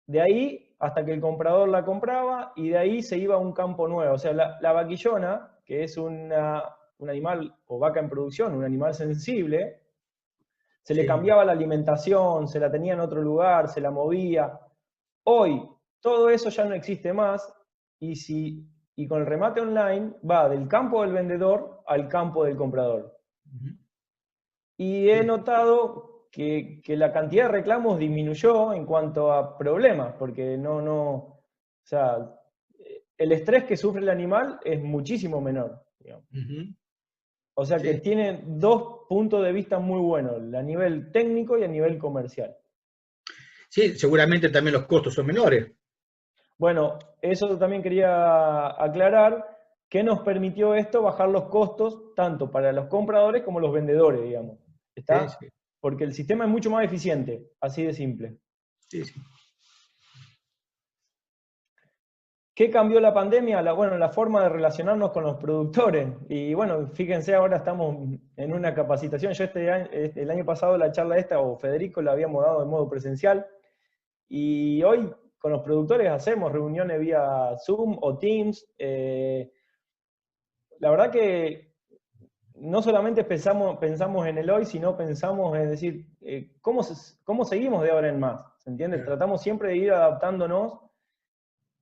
De ahí hasta que el comprador la compraba y de ahí se iba a un campo nuevo. O sea, la vaquillona, que es un animal o vaca en producción, un animal sensible, se le Sí. cambiaba la alimentación, se la tenía en otro lugar, se la movía. Hoy todo eso ya no existe más y con el remate online va del campo del vendedor al campo del comprador. Ujú. Y he Sí. notado que la cantidad de reclamos disminuyó en cuanto a problemas, porque o sea, el estrés que sufre el animal es muchísimo menor, digamos. Ujú. O sea que Sí. tiene dos puntos de vista muy buenos, a nivel técnico y a nivel comercial. Sí, seguramente también los costos son menores. Bueno, eso también quería aclarar, que nos permitió esto bajar los costos tanto para los compradores como los vendedores, digamos. Sí, ¿Está? sí, Porque el sistema es mucho más eficiente, así de simple. sí, sí. ¿Qué cambió la pandemia? Bueno, la forma de relacionarnos con los productores. Y bueno, fíjense, ahora estamos en una capacitación. Yo el año pasado la charla esta, o Federico, la habíamos dado de modo presencial. Y hoy con los productores hacemos reuniones vía Zoom o Teams. La verdad que no solamente pensamos en el hoy, sino pensamos en decir, ¿cómo seguimos de ahora en más? ¿Se entiende? Claro. Tratamos siempre de ir adaptándonos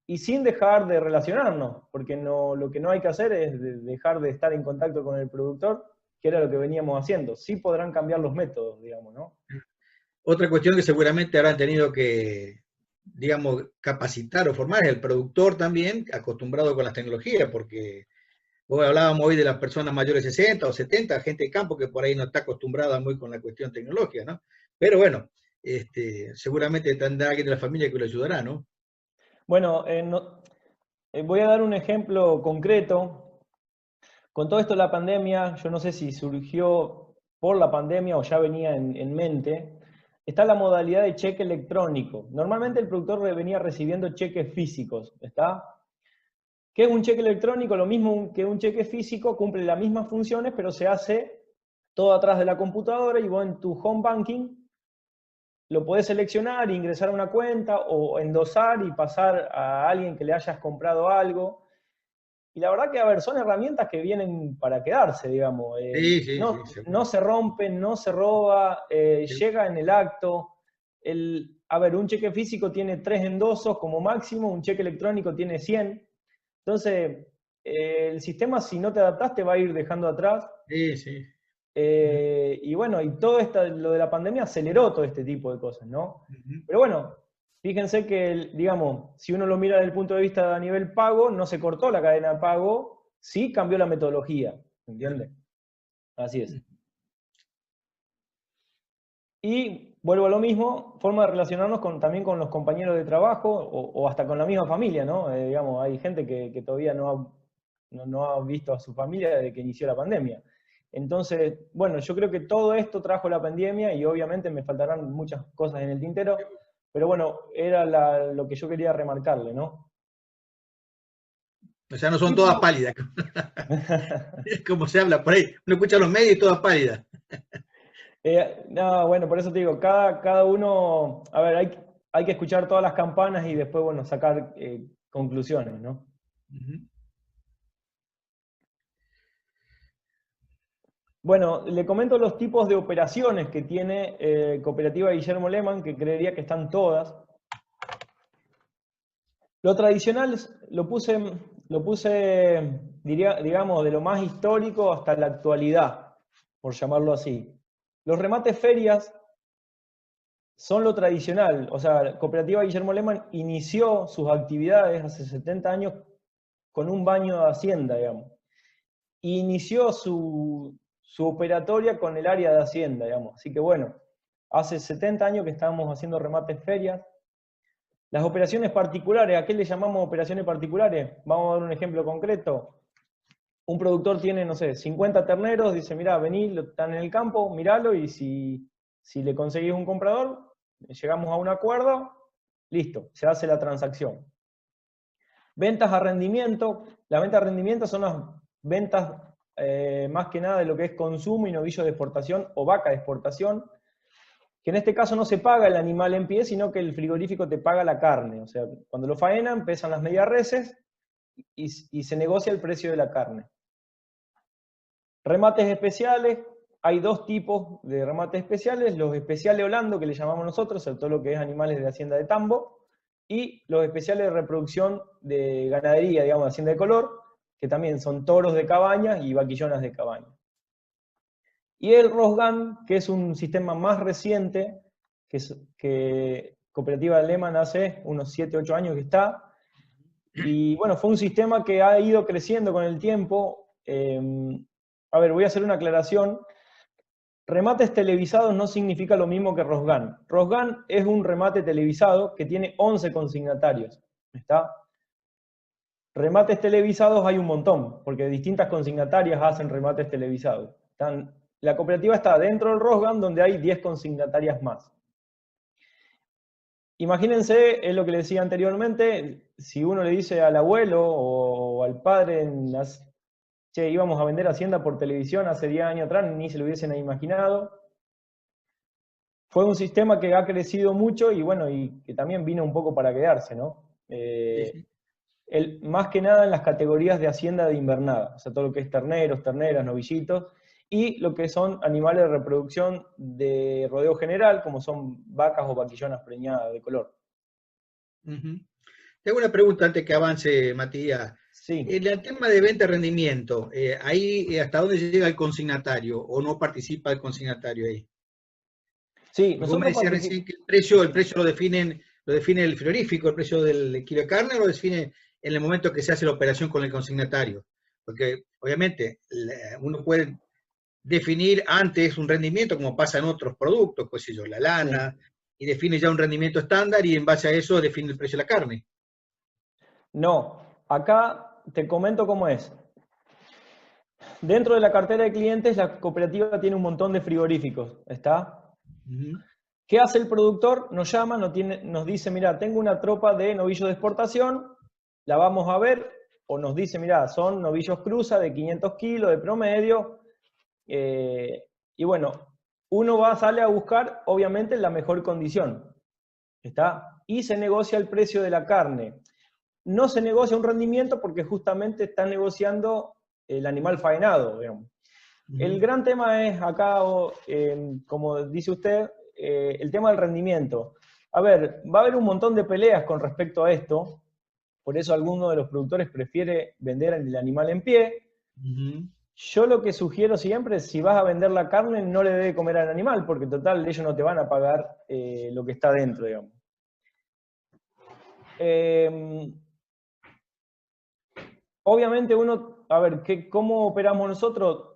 y sin dejar de relacionarnos, porque lo que no hay que hacer es dejar de estar en contacto con el productor, que era lo que veníamos haciendo. Sí podrán cambiar los métodos, digamos, ¿no? Otra cuestión que seguramente habrán tenido que, digamos, capacitar o formar es el productor también, acostumbrado con las tecnologías, porque hoy hablábamos hoy de las personas mayores de 60 o 70, gente de campo que por ahí no está acostumbrada muy con la cuestión tecnológica, ¿no? Pero bueno, seguramente tendrá alguien de la familia que lo ayudará, ¿no? Bueno, voy a dar un ejemplo concreto. Con todo esto de la pandemia, yo no sé si surgió por la pandemia o ya venía en mente, está la modalidad de cheque electrónico. Normalmente el productor venía recibiendo cheques físicos, ¿está? ¿Qué es un cheque electrónico? Lo mismo que un cheque físico, cumple las mismas funciones, pero se hace todo atrás de la computadora y vos en tu home banking lo podés seleccionar, ingresar a una cuenta o endosar y pasar a alguien que le hayas comprado algo. Y la verdad que, a ver, son herramientas que vienen para quedarse, digamos. Sí, sí, No, sí, no seguro. se rompen, no se roba, llega en el acto. A ver, un cheque físico tiene 3 endosos como máximo, un cheque electrónico tiene 100. Entonces, el sistema, si no te adaptás, te va a ir dejando atrás. Sí, sí. Y bueno, y todo lo de la pandemia aceleró todo este tipo de cosas, ¿no? Ujú. Pero bueno, fíjense que, digamos, si uno lo mira desde el punto de vista a nivel pago, no se cortó la cadena de pago, sí cambió la metodología, Claro. ¿entiende? Así es. Y vuelvo a lo mismo, forma de relacionarnos también con los compañeros de trabajo o hasta con la misma familia, ¿no? Digamos, hay gente que todavía no ha visto a su familia desde que inició la pandemia. Entonces, bueno, yo creo que todo esto trajo la pandemia y obviamente me faltarán muchas cosas en el tintero, pero bueno, era lo que yo quería remarcarle, ¿no? O sea, no son Y todas pálidas, como se habla por ahí. Uno escucha los medios y todas pálidas. no, bueno, por eso te digo, cada uno, a ver, hay que escuchar todas las campanas y después, bueno, sacar conclusiones, ¿no? Ujú. Bueno, le comento los tipos de operaciones que tiene Cooperativa Guillermo Lehmann, que creería que están todas. Lo tradicional lo puse, digamos, de lo más histórico hasta la actualidad, por llamarlo así. Los remates ferias son lo tradicional, o sea, Cooperativa Guillermo Lehmann inició sus actividades hace 70 años con un baño de Hacienda, digamos. Y inició su operatoria con el área de Hacienda, digamos. Así que bueno, hace 70 años que estamos haciendo remates ferias. Las operaciones particulares, ¿a qué le llamamos operaciones particulares? Vamos a dar un ejemplo concreto. Un productor tiene, no sé, 50 terneros, dice, mirá, vení, están en el campo, miralo, y si le conseguís un comprador, llegamos a un acuerdo, listo, se hace la transacción. Ventas a rendimiento. Las ventas a rendimiento son las ventas más que nada de lo que es consumo y novillo de exportación o vaca de exportación, que en este caso no se paga el animal en pie, sino que el frigorífico te paga la carne. O sea, cuando lo faenan, pesan las medias reses y se negocia el precio de la carne. Remates especiales. Hay dos tipos de remates especiales: los especiales Holando, que le llamamos nosotros, o sea, todo lo que es animales de hacienda de tambo, y los especiales de reproducción de ganadería, digamos, de hacienda de color, que también son toros de cabaña y vaquillonas de cabaña. Y el Rosgan, que es un sistema más reciente, que Cooperativa Lehmann hace unos 7, 8 años que está, y bueno, fue un sistema que ha ido creciendo con el tiempo. A ver, voy a hacer una aclaración. Remates televisados no significa lo mismo que Rosgan. Rosgan es un remate televisado que tiene 11 consignatarios. ¿Está? Remates televisados hay un montón, porque distintas consignatarias hacen remates televisados. La cooperativa está dentro del Rosgan, donde hay 10 consignatarias más. Imagínense, es lo que le decía anteriormente, si uno le dice al abuelo o al padre, che, íbamos a vender Hacienda por televisión hace 10 años atrás, ni se lo hubiesen imaginado. Fue un sistema que ha crecido mucho y bueno, y que también vino un poco para quedarse, ¿no? Sí, sí. Más que nada en las categorías de hacienda de invernada, o sea, todo lo que es terneros, terneras, novillitos, y lo que son animales de reproducción de rodeo general, como son vacas o vaquillonas preñadas de color. Ujú. Te hago una pregunta antes que avance, Matías. Sí, En el tema de venta de rendimiento, ahí ¿hasta dónde llega el consignatario o no participa el consignatario ahí? sí, Porque vos me nosotros decías participamos. recién que el precio lo define el frigorífico, el precio del kilo de carne, o lo define en el momento que se hace la operación con el consignatario. Porque obviamente uno puede definir antes un rendimiento, como pasa en otros productos, pues yo, la Sí. lana, y define ya un rendimiento estándar y en base a eso define el precio de la carne. No, acá te comento cómo es. Dentro de la cartera de clientes, la cooperativa tiene un montón de frigoríficos, ¿está? Ujú. ¿Qué hace el productor? Nos llama, nos dice, mira, tengo una tropa de novillos de exportación, la vamos a ver, o nos dice, mira, son novillos cruza de 500 kilos de promedio, y bueno, uno sale a buscar, obviamente, la mejor condición. ¿Está? Y se negocia el precio de la carne. No se negocia un rendimiento porque justamente está negociando el animal faenado, digamos. El gran tema es acá, como dice usted, el tema del rendimiento. A ver, va a haber un montón de peleas con respecto a esto, por eso alguno de los productores prefiere vender el animal en pie. Yo lo que sugiero siempre es, si vas a vender la carne, no le debe comer al animal, porque total, ellos no te van a pagar lo que está dentro, digamos. Obviamente uno, a ver, ¿cómo operamos nosotros?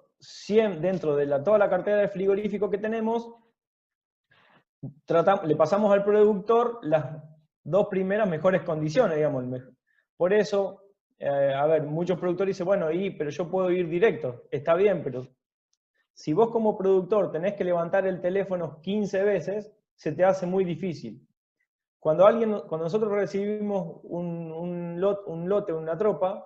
Dentro de toda la cartera de frigorífico que tenemos, le pasamos al productor las dos primeras mejores condiciones, digamos. Por eso, a ver, muchos productores dicen, bueno, pero yo puedo ir directo. Está bien, pero si vos como productor tenés que levantar el teléfono 15 veces, se te hace muy difícil. Cuando nosotros recibimos un lote, una tropa,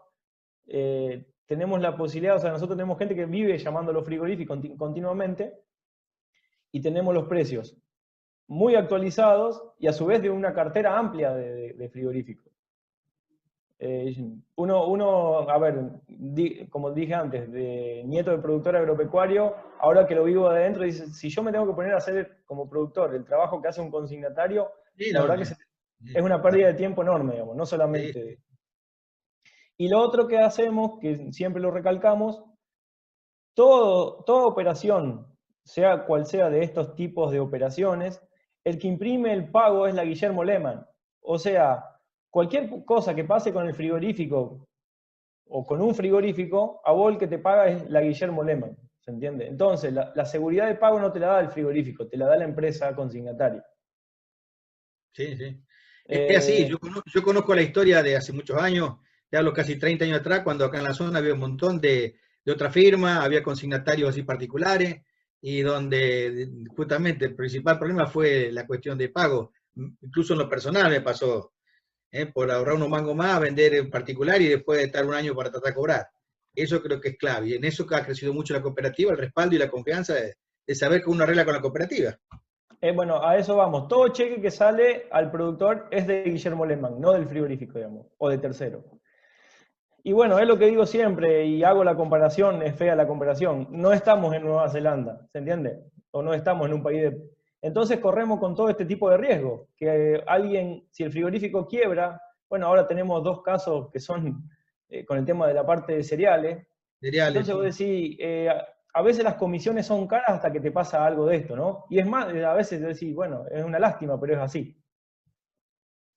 tenemos la posibilidad, o sea, nosotros tenemos gente que vive llamando a los frigoríficos continuamente y tenemos los precios muy actualizados y a su vez de una cartera amplia de frigoríficos. A ver, como dije antes, de nieto de productor agropecuario, ahora que lo vivo adentro, dice, si yo me tengo que poner a hacer como productor el trabajo que hace un consignatario, Sí, la no, verdad que es una pérdida de tiempo enorme, digamos, no solamente... Y lo otro que hacemos, que siempre lo recalcamos, toda operación, sea cual sea de estos tipos de operaciones, el que imprime el pago es la Guillermo Lehmann. O sea, cualquier cosa que pase con el frigorífico o con un frigorífico, a vos el que te paga es la Guillermo Lehmann. ¿Se entiende? Entonces, la seguridad de pago no te la da el frigorífico, te la da la empresa consignataria. Sí, sí. Es así, yo conozco la historia de hace muchos años, te hablo casi 30 años atrás, cuando acá en la zona había un montón de otras firmas, había consignatarios así particulares, y donde justamente el principal problema fue la cuestión de pago. Incluso en lo personal me pasó, por ahorrar unos mangos más, vender en particular y después de estar un año para tratar de cobrar. Eso creo que es clave, y en eso ha crecido mucho la cooperativa, el respaldo y la confianza de saber que uno arregla con la cooperativa. Bueno, a eso vamos. Todo cheque que sale al productor es de Guillermo Lehmann, no del frigorífico, digamos, o de tercero. Y bueno, es lo que digo siempre, y hago la comparación, es fea la comparación. No estamos en Nueva Zelanda, ¿se entiende? O no estamos en un país de... Entonces corremos con todo este tipo de riesgo. Que alguien, si el frigorífico quiebra, bueno, ahora tenemos dos casos que son con el tema de la parte de cereales. Cereales, Entonces vos sí. decís, a veces las comisiones son caras hasta que te pasa algo de esto, ¿no? Y es más, a veces decís, bueno, es una lástima, pero es así.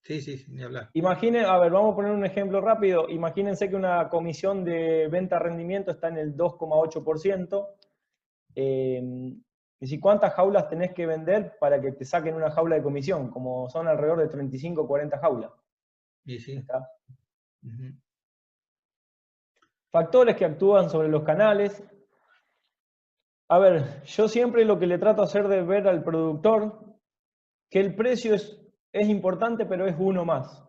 Sí, sí, ni hablar. A ver, vamos a poner un ejemplo rápido. Imagínense que una comisión de venta-rendimiento está en el 2,8%. Y si cuántas jaulas tenés que vender para que te saquen una jaula de comisión, como son alrededor de 35 o 40 jaulas. Sí, sí. ¿Está? Uh-huh. Factores que actúan sobre los canales. A ver, yo siempre lo que le trato de hacer de ver al productor, que el precio es importante, pero es uno más.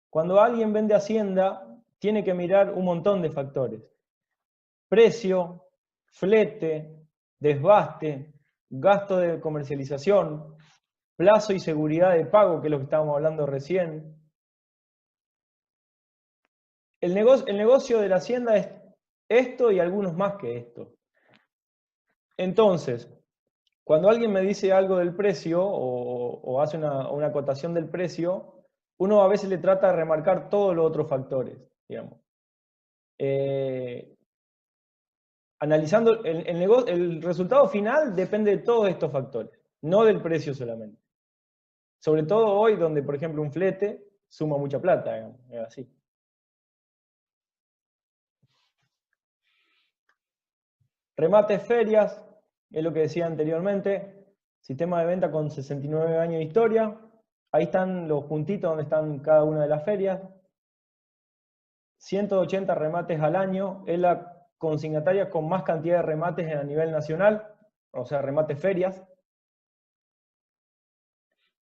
Cuando alguien vende Hacienda, tiene que mirar un montón de factores. Precio, flete, desbaste, gasto de comercialización, plazo y seguridad de pago, que es lo que estábamos hablando recién. El negocio de la Hacienda es esto y algunos más que esto. Entonces, cuando alguien me dice algo del precio o hace una acotación del precio, uno a veces le trata de remarcar todos los otros factores, digamos. Analizando el resultado final depende de todos estos factores, no del precio solamente. Sobre todo hoy, donde, por ejemplo, un flete suma mucha plata, digamos, es así. Remates, ferias, es lo que decía anteriormente. Sistema de venta con 69 años de historia. Ahí están los puntitos donde están cada una de las ferias. 180 remates al año. Es la consignataria con más cantidad de remates a nivel nacional, o sea, remates ferias.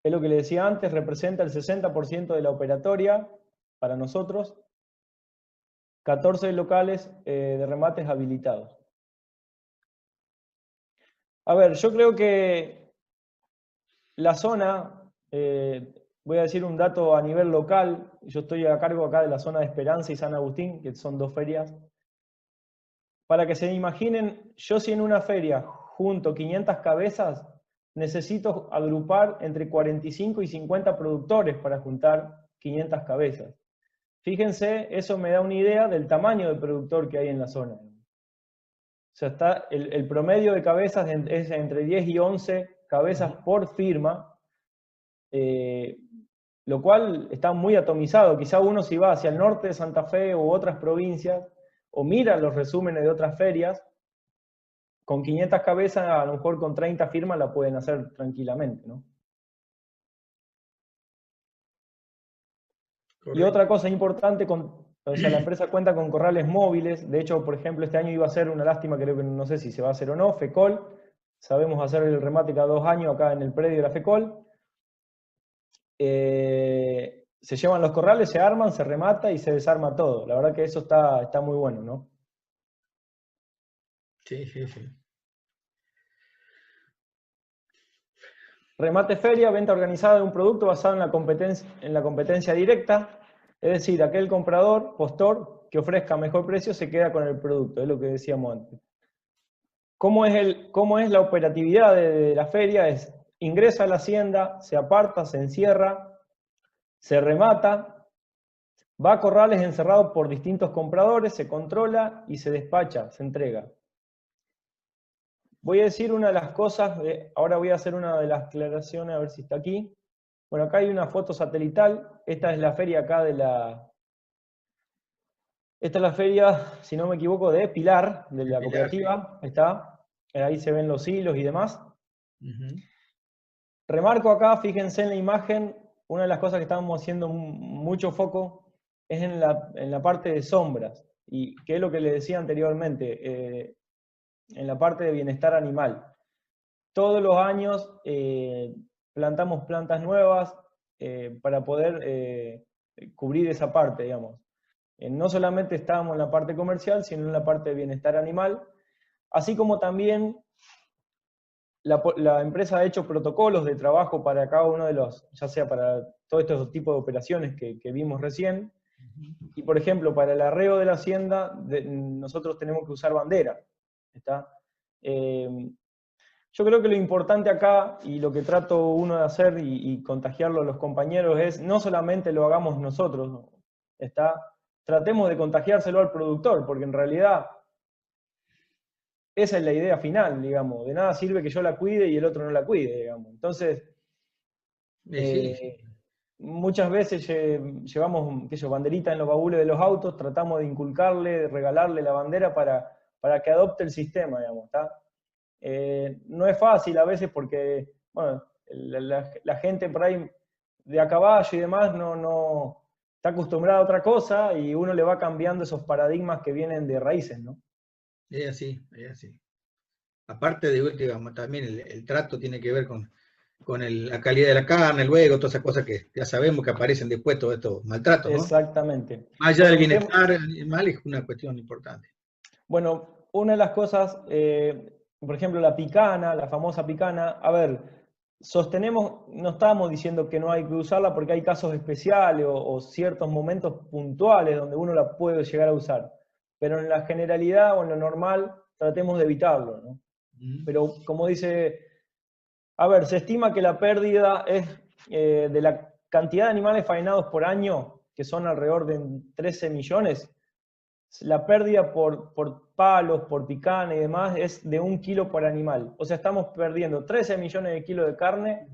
Es lo que le decía antes, representa el 60% de la operatoria para nosotros. 14 locales de remates habilitados. A ver, yo creo que la zona, voy a decir un dato a nivel local, yo estoy a cargo acá de la zona de Esperanza y San Agustín, que son 2 ferias. Para que se imaginen, yo si en una feria junto 500 cabezas, necesito agrupar entre 45 y 50 productores para juntar 500 cabezas. Fíjense, eso me da una idea del tamaño del productor que hay en la zona. O sea, el promedio de cabezas es entre 10 y 11 cabezas por firma, lo cual está muy atomizado. Quizá uno si va hacia el norte de Santa Fe u otras provincias, o mira los resúmenes de otras ferias, con 500 cabezas, a lo mejor con 30 firmas la pueden hacer tranquilamente, ¿no? Y otra cosa importante, o sea, la empresa cuenta con corrales móviles. De hecho, por ejemplo, este año iba a ser una lástima, creo que no sé si se va a hacer o no, FECOL. Sabemos hacer el remate cada 2 años acá en el predio de la FECOL. Se llevan los corrales, se arman, se remata y se desarma todo. La verdad que eso está muy bueno, ¿no? Sí, sí, sí. Remate feria, venta organizada de un producto basado en la competencia directa, es decir, aquel comprador, postor, que ofrezca mejor precio se queda con el producto, es lo que decíamos antes. ¿Cómo es la operatividad de la feria? Es ingresa a la hacienda, se aparta, se encierra, se remata, va a corrales encerrados por distintos compradores, se controla y se despacha, se entrega. Voy a decir una de las cosas, ahora voy a hacer una de las aclaraciones, a ver si está aquí. Bueno, acá hay una foto satelital, esta es la feria acá esta es la feria, si no me equivoco, de Pilar, de la cooperativa, ahí está, ahí se ven los hilos y demás. Remarco acá, fíjense en la imagen, una de las cosas que estamos haciendo mucho foco es en la parte de sombras, y que es lo que les decía anteriormente, en la parte de bienestar animal. Todos los años plantamos plantas nuevas para poder cubrir esa parte, digamos. No solamente estábamos en la parte comercial, sino en la parte de bienestar animal, así como también la empresa ha hecho protocolos de trabajo para cada uno de los, ya sea para todos estos tipos de operaciones que vimos recién, y por ejemplo, para el arreo de la hacienda, nosotros tenemos que usar bandera, ¿está? Yo creo que lo importante acá, y lo que trato uno de hacer y contagiarlo a los compañeros, es no solamente lo hagamos nosotros, tratemos de contagiárselo al productor, porque en realidad esa es la idea final, digamos. De nada sirve que yo la cuide y el otro no la cuide, digamos. Entonces, muchas veces llevamos, banderitas en los baúles de los autos, tratamos de inculcarle, de regalarle la bandera para que adopte el sistema, digamos, ¿está? No es fácil a veces porque, bueno, la gente por ahí de a caballo y demás no está acostumbrada a otra cosa y uno le va cambiando esos paradigmas que vienen de raíces, ¿no? Es así, es así. Aparte de, digamos, también el trato tiene que ver con la calidad de la carne, luego, todas esas cosas que ya sabemos que aparecen después, todos estos maltratos, ¿no? Exactamente. Más allá del bienestar animal es una cuestión importante. Bueno, una de las cosas, por ejemplo, la picana, la famosa picana, a ver, no estábamos diciendo que no hay que usarla porque hay casos especiales o ciertos momentos puntuales donde uno la puede llegar a usar, pero en la generalidad o en lo normal tratemos de evitarlo, ¿no? Pero como dice, a ver, se estima que la pérdida es de la cantidad de animales faenados por año, que son alrededor de 13 millones, la pérdida por palos, por picana y demás es de 1 kilo por animal. O sea, estamos perdiendo 13 millones de kilos de carne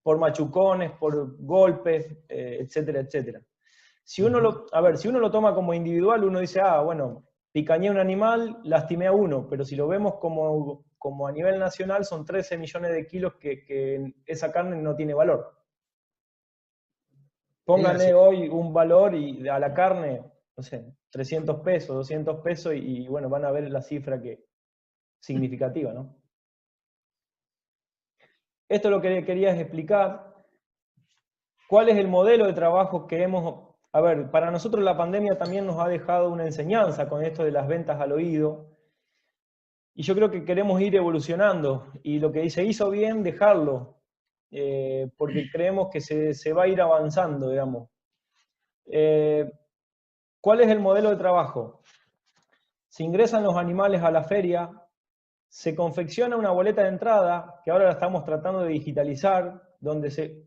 por machucones, por golpes, etcétera, etcétera. Si uno lo toma como individual, uno dice, bueno, picañé un animal, lastimé a uno, pero si lo vemos como a nivel nacional, son 13 millones de kilos que esa carne no tiene valor. Pónganle hoy un valor a la carne, no sé, 300 pesos, 200 pesos, y bueno, van a ver la cifra significativa, ¿no? Esto es lo que quería explicar. ¿Cuál es el modelo de trabajo que hemos... A ver, para nosotros la pandemia también nos ha dejado una enseñanza con esto de las ventas al oído. Y yo creo que queremos ir evolucionando, y lo que se hizo bien, dejarlo, porque creemos que se va a ir avanzando, digamos. ¿Cuál es el modelo de trabajo? Se ingresan los animales a la feria, se confecciona una boleta de entrada, que ahora la estamos tratando de digitalizar, donde se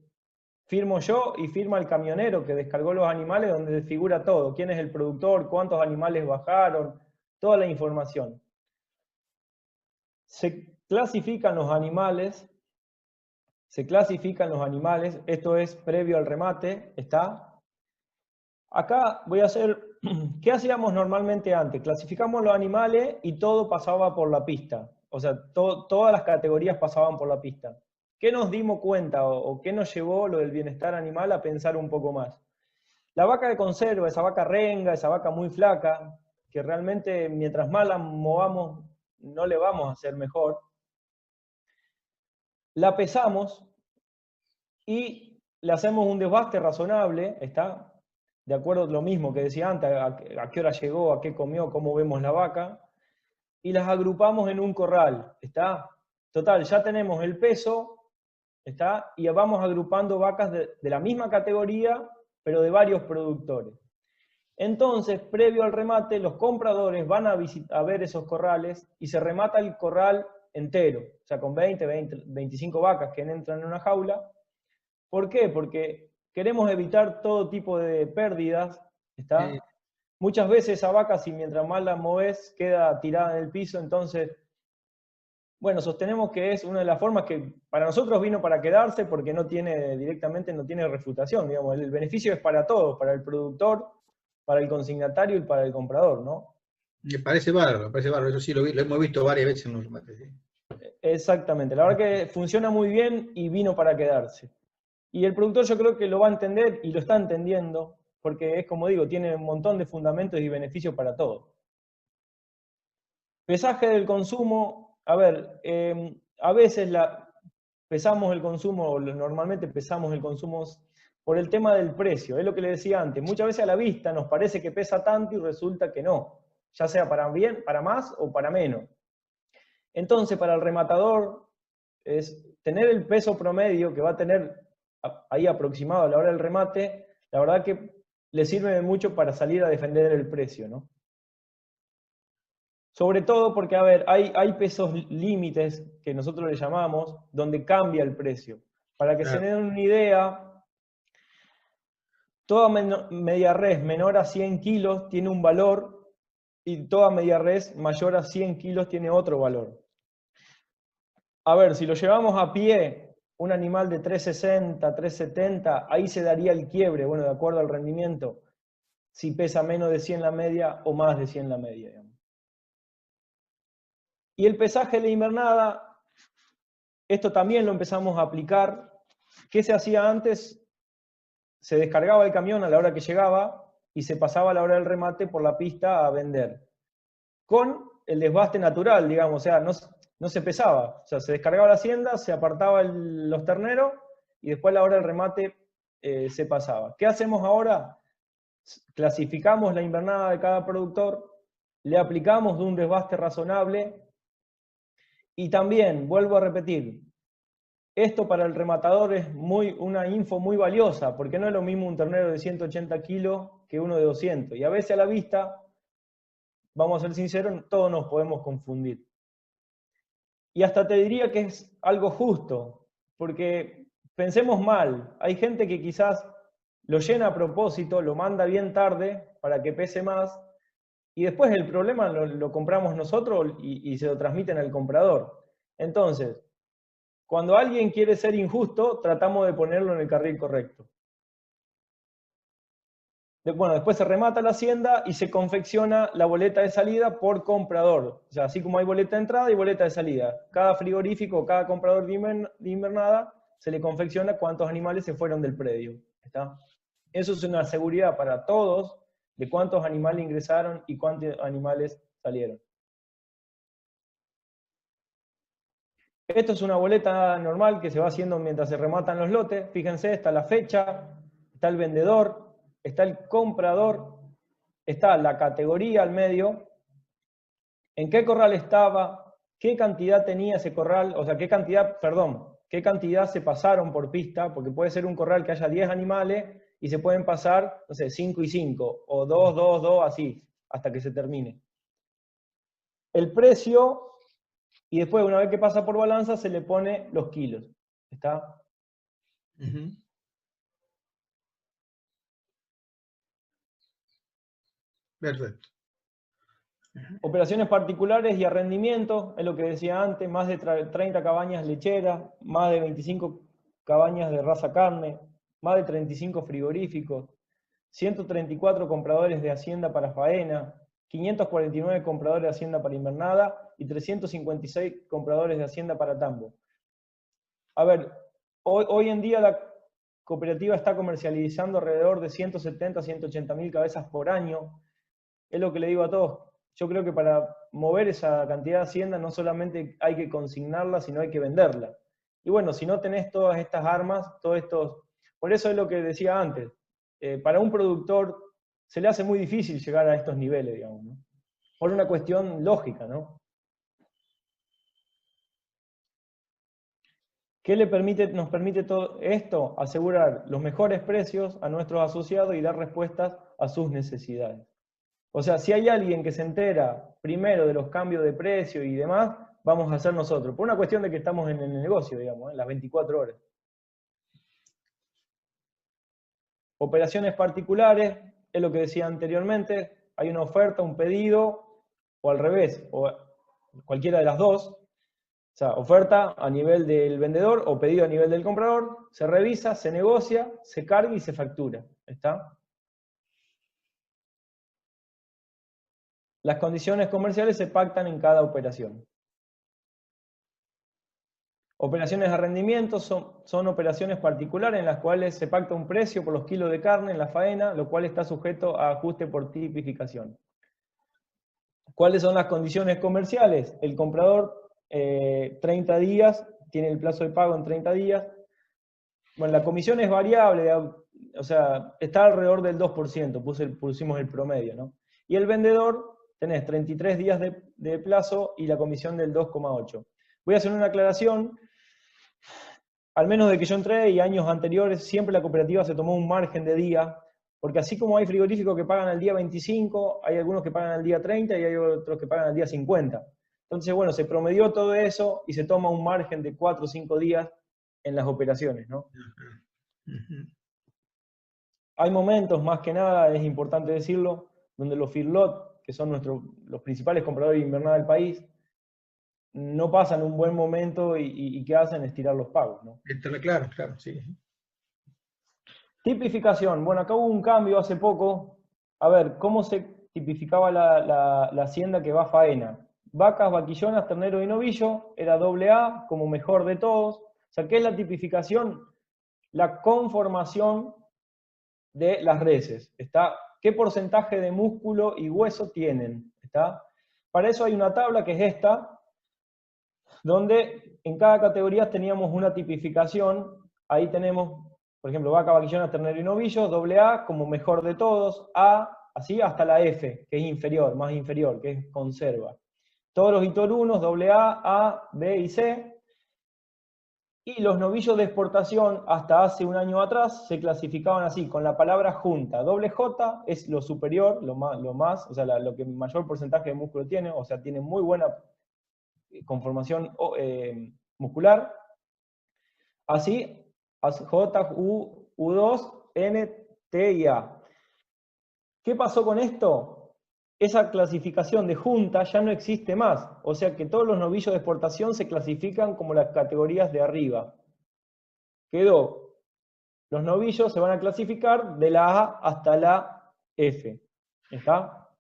firmo yo y firma el camionero que descargó los animales, donde figura todo, quién es el productor, cuántos animales bajaron, toda la información. Se clasifican los animales, esto es previo al remate, ¿está? Acá voy a hacer, ¿qué hacíamos normalmente antes? Clasificamos los animales y todo pasaba por la pista, o sea, todas las categorías pasaban por la pista. ¿Qué nos dimos cuenta o qué nos llevó lo del bienestar animal a pensar un poco más? La vaca de conserva, esa vaca renga, esa vaca muy flaca, que realmente mientras más la movamos no le vamos a hacer mejor, la pesamos y le hacemos un desbaste razonable, ¿está? De acuerdo a lo mismo que decía antes, a qué hora llegó, a qué comió, cómo vemos la vaca, y las agrupamos en un corral, ¿está? Total, ya tenemos el peso, ¿está? Y vamos agrupando vacas de la misma categoría, pero de varios productores. Entonces, previo al remate, los compradores van a ver esos corrales y se remata el corral entero, o sea, con 20, 25 vacas que entran en una jaula. ¿Por qué? Porque queremos evitar todo tipo de pérdidas, ¿está? Muchas veces esa vaca, si mientras más la moves, queda tirada en el piso, entonces, bueno, sostenemos que es una de las formas que para nosotros vino para quedarse porque directamente no tiene refutación, digamos, el beneficio es para todos, para el productor, para el consignatario y para el comprador, ¿no? Me parece bárbaro, eso sí lo hemos visto varias veces en los remates. ¿Sí? Exactamente, la verdad que funciona muy bien y vino para quedarse. Y el productor yo creo que lo va a entender y lo está entendiendo, porque es como digo, tiene un montón de fundamentos y beneficios para todos. Pesaje del consumo, a ver, a veces pesamos el consumo, o normalmente pesamos el consumo por el tema del precio, es lo que le decía antes, muchas veces a la vista nos parece que pesa tanto y resulta que no, ya sea para bien, para más o para menos. Entonces, para el rematador, es tener el peso promedio que va a tener ahí aproximado a la hora del remate, la verdad que le sirve mucho para salir a defender el precio, ¿no? Sobre todo porque, a ver, hay pesos límites, que nosotros le llamamos, donde cambia el precio. Para que se den una idea, toda media res menor a 100 kilos tiene un valor y toda media res mayor a 100 kilos tiene otro valor. A ver, si lo llevamos a pie, un animal de 360, 370, ahí se daría el quiebre, bueno, de acuerdo al rendimiento, si pesa menos de 100 la media o más de 100 la media, digamos. Y el pesaje de la invernada, esto también lo empezamos a aplicar. ¿Qué se hacía antes? Se descargaba el camión a la hora que llegaba y se pasaba a la hora del remate por la pista a vender. Con el desbaste natural, digamos, o sea, no se pesaba. O sea, se descargaba la hacienda, se apartaba los terneros y después a la hora del remate se pasaba. ¿Qué hacemos ahora? Clasificamos la invernada de cada productor, le aplicamos de un desbaste razonable y también, vuelvo a repetir, esto para el rematador es una info muy valiosa, porque no es lo mismo un ternero de 180 kilos que uno de 200. Y a veces a la vista, vamos a ser sinceros, todos nos podemos confundir. Y hasta te diría que es algo justo, porque pensemos mal, hay gente que quizás lo llena a propósito, lo manda bien tarde para que pese más, y después el problema lo compramos nosotros y se lo transmiten al comprador. Entonces, cuando alguien quiere ser injusto, tratamos de ponerlo en el carril correcto. Bueno, después se remata la hacienda y se confecciona la boleta de salida por comprador. O sea, así como hay boleta de entrada y boleta de salida. Cada frigorífico, cada comprador de invernada, se le confecciona cuántos animales se fueron del predio. ¿Está? Eso es una seguridad para todos de cuántos animales ingresaron y cuántos animales salieron. Esto es una boleta normal que se va haciendo mientras se rematan los lotes. Fíjense, está la fecha, está el vendedor, está el comprador, está la categoría al medio, en qué corral estaba, qué cantidad tenía ese corral, o sea, qué cantidad se pasaron por pista, porque puede ser un corral que haya 10 animales y se pueden pasar, no sé, 5 y 5, o 2, 2, 2, así, hasta que se termine. El precio, y después, una vez que pasa por balanza, se le pone los kilos. ¿Está? Perfecto. Operaciones particulares y arrendimiento, es lo que decía antes, más de 30 cabañas lecheras, más de 25 cabañas de raza carne, más de 35 frigoríficos, 134 compradores de hacienda para faena, 549 compradores de hacienda para invernada y 356 compradores de hacienda para tambo. A ver, hoy en día la cooperativa está comercializando alrededor de 170 a 180 mil cabezas por año. Es lo que le digo a todos. Yo creo que para mover esa cantidad de hacienda no solamente hay que consignarla, sino hay que venderla. Y bueno, si no tenés todas estas armas, todos estos... Por eso es lo que decía antes. Para un productor se le hace muy difícil llegar a estos niveles, digamos, ¿no? Por una cuestión lógica, ¿no? ¿Qué nos permite todo esto? Asegurar los mejores precios a nuestros asociados y dar respuestas a sus necesidades. O sea, si hay alguien que se entera primero de los cambios de precio y demás, vamos a ser nosotros. Por una cuestión de que estamos en el negocio, digamos, en las 24 horas. Operaciones particulares, es lo que decía anteriormente, hay una oferta, un pedido, o al revés, o cualquiera de las dos. O sea, oferta a nivel del vendedor o pedido a nivel del comprador, se revisa, se negocia, se carga y se factura. ¿Está? Las condiciones comerciales se pactan en cada operación. Operaciones de arrendamiento son operaciones particulares en las cuales se pacta un precio por los kilos de carne en la faena, lo cual está sujeto a ajuste por tipificación. ¿Cuáles son las condiciones comerciales? El comprador, 30 días, tiene el plazo de pago en 30 días. Bueno, la comisión es variable, o sea, está alrededor del 2%, pusimos el promedio, ¿no? Y el vendedor, tenés 33 días de plazo y la comisión del 2,8%. Voy a hacer una aclaración. Al menos de que yo entré y años anteriores, siempre la cooperativa se tomó un margen de día, porque así como hay frigoríficos que pagan al día 25, hay algunos que pagan al día 30 y hay otros que pagan al día 50. Entonces, bueno, se promedió todo eso y se toma un margen de 4 o 5 días en las operaciones, ¿no? Hay momentos, más que nada, es importante decirlo, donde los feedlot, que son los principales compradores de invernada del país, no pasan un buen momento y ¿qué hacen? Estirar los pagos, ¿no? Claro, claro, sí. Tipificación. Bueno, acá hubo un cambio hace poco. A ver, ¿cómo se tipificaba la hacienda que va a faena? Vacas, vaquillonas, ternero y novillo, era AA como mejor de todos. O sea, ¿qué es la tipificación? La conformación de las reses. ¿Está? ¿Qué porcentaje de músculo y hueso tienen? ¿Está? Para eso hay una tabla que es esta, donde en cada categoría teníamos una tipificación. Ahí tenemos, por ejemplo, vaca, vaquillona, ternero y novillo, AA como mejor de todos, A, así hasta la F, que es inferior, más inferior, que es conserva. Toros y torunos, AA, A, B y C. Y los novillos de exportación, hasta hace un año atrás, se clasificaban así, con la palabra junta. Doble J es lo superior, lo más, o sea, lo que mayor porcentaje de músculo tiene, o sea, tiene muy buena conformación muscular. Así, J, U, U2, N, T y A. ¿Qué pasó con esto? Esa clasificación de junta ya no existe más. O sea que todos los novillos de exportación se clasifican como las categorías de arriba. Quedó. Los novillos se van a clasificar de la A hasta la F. ¿Está?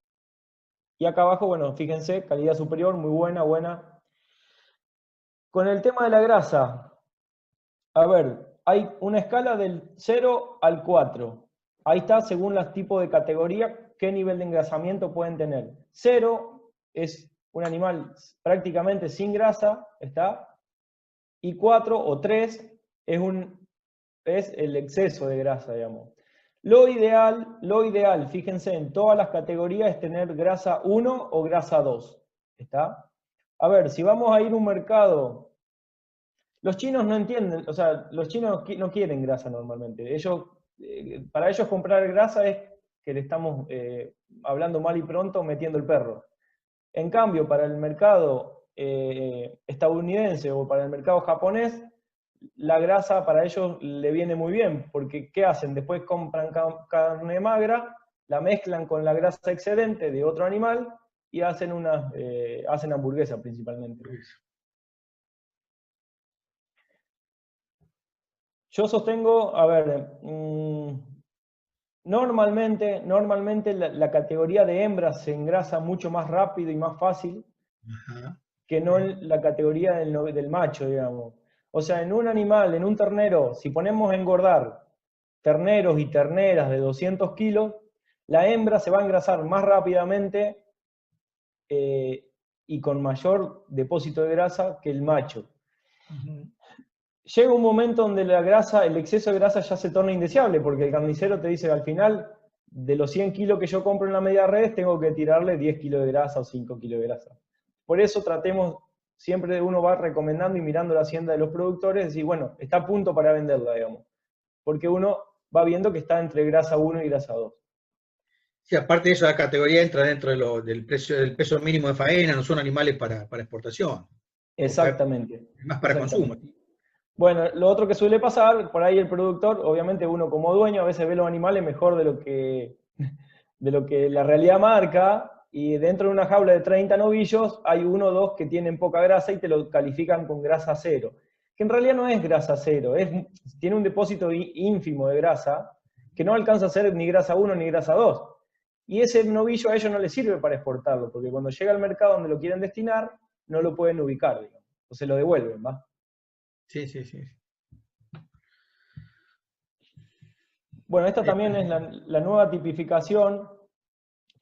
Y acá abajo, bueno, fíjense, calidad superior, muy buena, buena. Con el tema de la grasa, a ver, hay una escala del 0 al 4. Ahí está, según los tipos de categoría, qué nivel de engrasamiento pueden tener. 0 es un animal prácticamente sin grasa, ¿está? Y 4 o 3 es el exceso de grasa, digamos. Lo ideal, fíjense, en todas las categorías es tener grasa 1 o grasa 2, ¿está? A ver, si vamos a ir a un mercado, los chinos no entienden, o sea, los chinos no quieren grasa normalmente. Ellos, para ellos comprar grasa es que le estamos, hablando mal y pronto, metiendo el perro. En cambio, para el mercado estadounidense o para el mercado japonés, la grasa para ellos le viene muy bien, porque ¿qué hacen? Después compran carne magra, la mezclan con la grasa excedente de otro animal y hacen hacen hamburguesas principalmente. Yo sostengo, a ver, normalmente la categoría de hembras se engrasa mucho más rápido y más fácil Ajá. que no la categoría del macho, digamos. O sea, en un animal, en un ternero, si ponemos a engordar terneros y terneras de 200 kilos, la hembra se va a engrasar más rápidamente y con mayor depósito de grasa que el macho. Llega un momento donde la grasa, el exceso de grasa ya se torna indeseable, porque el carnicero te dice, al final, de los 100 kilos que yo compro en la media red, tengo que tirarle 10 kilos de grasa o 5 kilos de grasa. Por eso tratemos, siempre uno va recomendando y mirando la hacienda de los productores, decir, bueno, está a punto para venderla, digamos. Porque uno va viendo que está entre grasa 1 y grasa 2. Sí, aparte de eso, la categoría entra dentro del peso mínimo de faena, no son animales para exportación. Exactamente. Más para consumo. Exactamente. Bueno, lo otro que suele pasar, por ahí el productor, obviamente uno como dueño a veces ve los animales mejor de lo que la realidad marca, y dentro de una jaula de 30 novillos hay uno o dos que tienen poca grasa y te lo califican con grasa cero, que en realidad no es grasa cero, tiene un depósito ínfimo de grasa que no alcanza a ser ni grasa 1 ni grasa 2. Y ese novillo a ellos no les sirve para exportarlo, porque cuando llega al mercado donde lo quieren destinar, no lo pueden ubicar, digamos, o se lo devuelven, ¿va? Sí, sí, sí. Bueno, esta también es la nueva tipificación.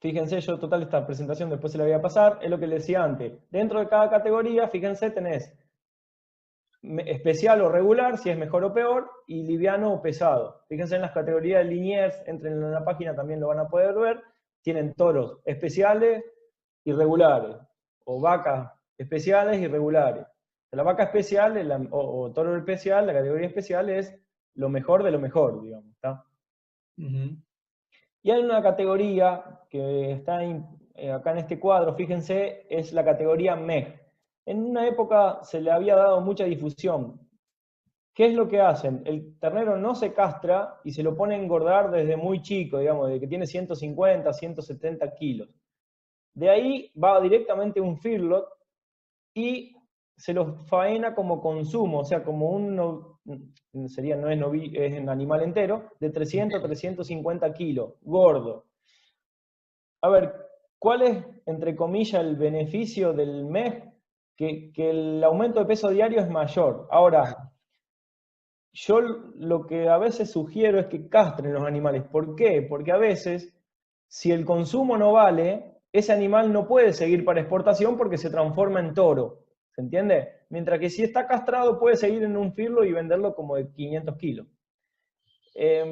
Fíjense, yo total esta presentación después se la voy a pasar, es lo que les decía antes. Dentro de cada categoría, fíjense, tenés especial o regular, si es mejor o peor, y liviano o pesado. Fíjense en las categorías de Liniers, entren en la página, también lo van a poder ver. Tienen toros especiales y regulares, o vacas especiales y regulares. La vaca especial o toro especial, la categoría especial es lo mejor de lo mejor, digamos, ¿está? Y hay una categoría que está acá en este cuadro, fíjense, es la categoría MEG. En una época se le había dado mucha difusión. ¿Qué es lo que hacen? El ternero no se castra y se lo pone a engordar desde muy chico, digamos, desde que tiene 150, 170 kilos. De ahí va directamente un feedlot y se lo faena como consumo, o sea, como no es un animal entero, de 300 a 350 kilos, gordo. A ver, ¿cuál es, entre comillas, el beneficio del MEG? Que el aumento de peso diario es mayor. Ahora, yo lo que a veces sugiero es que castren los animales. ¿Por qué? Porque a veces, si el consumo no vale, ese animal no puede seguir para exportación porque se transforma en toro. ¿Se entiende? Mientras que si está castrado puede seguir en un firlo y venderlo como de 500 kilos. Es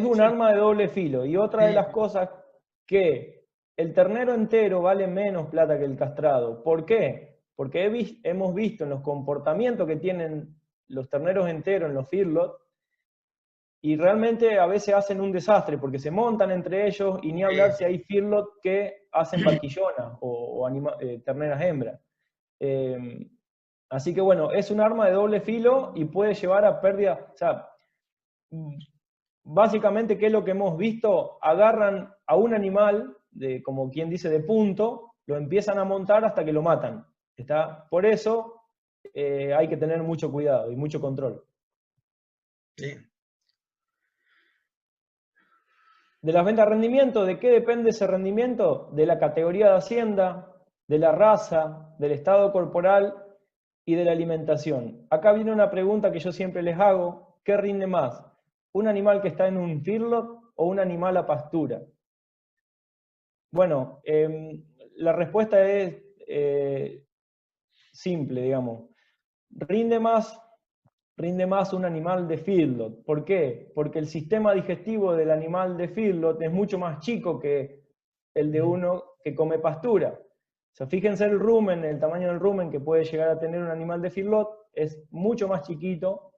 un arma de doble filo. Y otra de las cosas que el ternero entero vale menos plata que el castrado. ¿Por qué? Porque hemos visto en los comportamientos que tienen los terneros enteros en los feedlots, y realmente a veces hacen un desastre porque se montan entre ellos, y ni hablar si hay feedlots que hacen vaquillonas o terneras hembras. Así que bueno, es un arma de doble filo y puede llevar a pérdida. O sea, básicamente, ¿qué es lo que hemos visto? Agarran a un animal, como quien dice, de punto, lo empiezan a montar hasta que lo matan. Por eso hay que tener mucho cuidado y mucho control. Sí. De las ventas de rendimiento, ¿de qué depende ese rendimiento? De la categoría de hacienda, de la raza, del estado corporal y de la alimentación. Acá viene una pregunta que yo siempre les hago: ¿qué rinde más? ¿Un animal que está en un feedlot o un animal a pastura? Bueno, la respuesta es simple, digamos. Rinde más un animal de feedlot. ¿Por qué? Porque el sistema digestivo del animal de feedlot es mucho más chico que el de uno que come pastura. O sea, fíjense el rumen, el tamaño del rumen que puede llegar a tener un animal de feedlot, es mucho más chiquito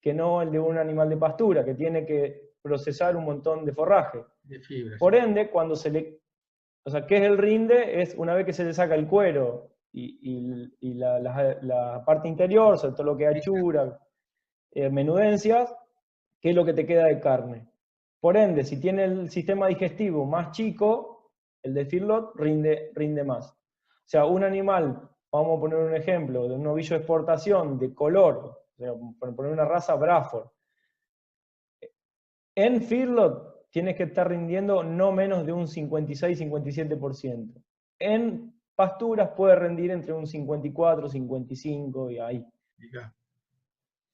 que no el de un animal de pastura, que tiene que procesar un montón de forraje. De fibra. Por ende, cuando se le... O sea, ¿qué es el rinde? Es una vez que se le saca el cuero y la parte interior, sobre todo lo que achura, menudencias, ¿qué es lo que te queda de carne? Por ende, si tiene el sistema digestivo más chico, el de feedlot rinde más. O sea, un animal, vamos a poner un ejemplo, de un novillo de exportación de color, o sea, por poner una raza Braford, en feedlot tienes que estar rindiendo no menos de un 56-57%. En pasturas puede rendir entre un 54, 55 y ahí.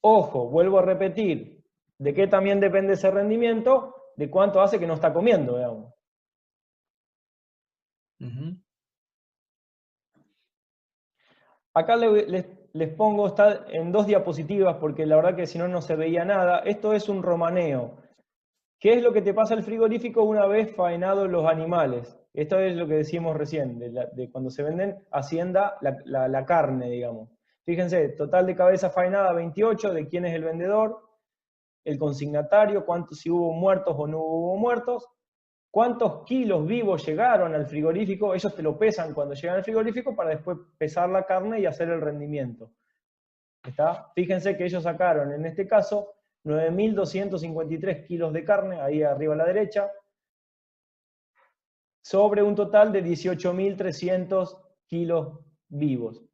Ojo, vuelvo a repetir, ¿de qué también depende ese rendimiento? De cuánto hace que no está comiendo, digamos. Acá les pongo, está en 2 diapositivas, porque la verdad que si no, no se veía nada. Esto es un romaneo. ¿Qué es lo que te pasa al frigorífico una vez faenados los animales? Esto es lo que decíamos recién, de cuando se venden Hacienda la carne, digamos. Fíjense, total de cabeza faenada 28, de quién es el vendedor, el consignatario, si hubo muertos o no hubo muertos, cuántos kilos vivos llegaron al frigorífico, ellos te lo pesan cuando llegan al frigorífico para después pesar la carne y hacer el rendimiento. ¿Está? Fíjense que ellos sacaron, en este caso, 9.253 kilos de carne, ahí arriba a la derecha, sobre un total de 18.300 kilos vivos.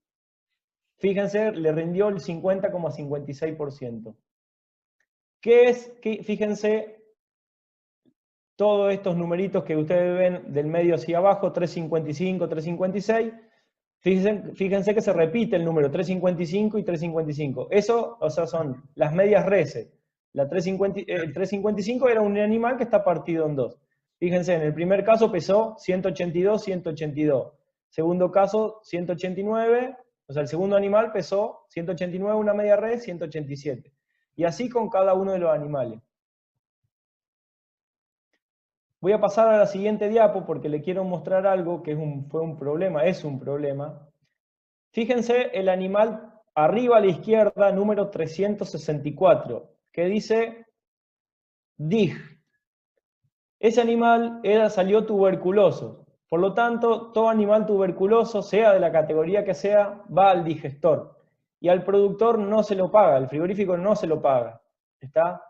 Fíjense, le rindió el 50,56%. Fíjense, todos estos numeritos que ustedes ven del medio hacia abajo, 355, 356, fíjense que se repite el número 355 y 355. Eso, o sea, son las medias reses. El 355 era un animal que está partido en dos. Fíjense, en el primer caso pesó 182, 182. Segundo caso, 189. O sea, el segundo animal pesó 189, una media res, 187. Y así con cada uno de los animales. Voy a pasar a la siguiente diapo porque le quiero mostrar algo que fue un problema, es un problema. Fíjense el animal arriba a la izquierda, número 364, que dice DIG. Ese animal salió tuberculoso. Por lo tanto, todo animal tuberculoso, sea de la categoría que sea, va al digestor. Y al productor no se lo paga, el frigorífico no se lo paga. ¿Está?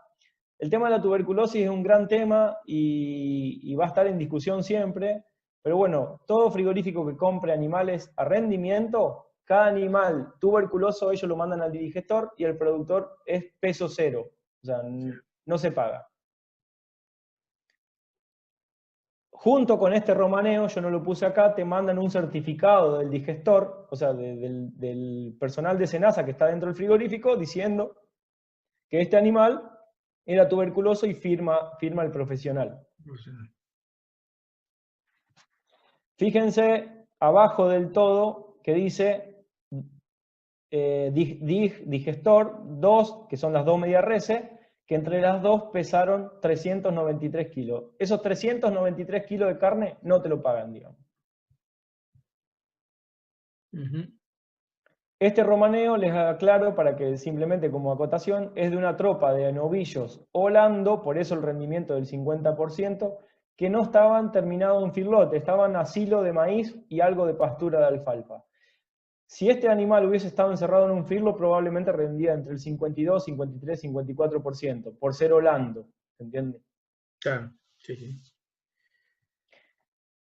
El tema de la tuberculosis es un gran tema y va a estar en discusión siempre, pero bueno, todo frigorífico que compre animales a rendimiento, cada animal tuberculoso ellos lo mandan al digestor y el productor es peso cero, o sea, no se paga. Junto con este romaneo, yo no lo puse acá, te mandan un certificado del digestor, o sea, del personal de SENASA que está dentro del frigorífico, diciendo que este animal era tuberculoso y firma el profesional. Fíjense abajo del todo que dice digestor 2, que son las 2 medias reses, que entre las dos pesaron 393 kilos. Esos 393 kilos de carne no te lo pagan, digamos. Este romaneo, les aclaro para que simplemente como acotación, es de una tropa de novillos holando, por eso el rendimiento del 50%, que no estaban terminados en feedlot, estaban a silo de maíz y algo de pastura de alfalfa. Si este animal hubiese estado encerrado en un feedlot, probablemente rendía entre el 52, 53, 54%, por ser holando, ¿se entiende? Claro, sí, sí.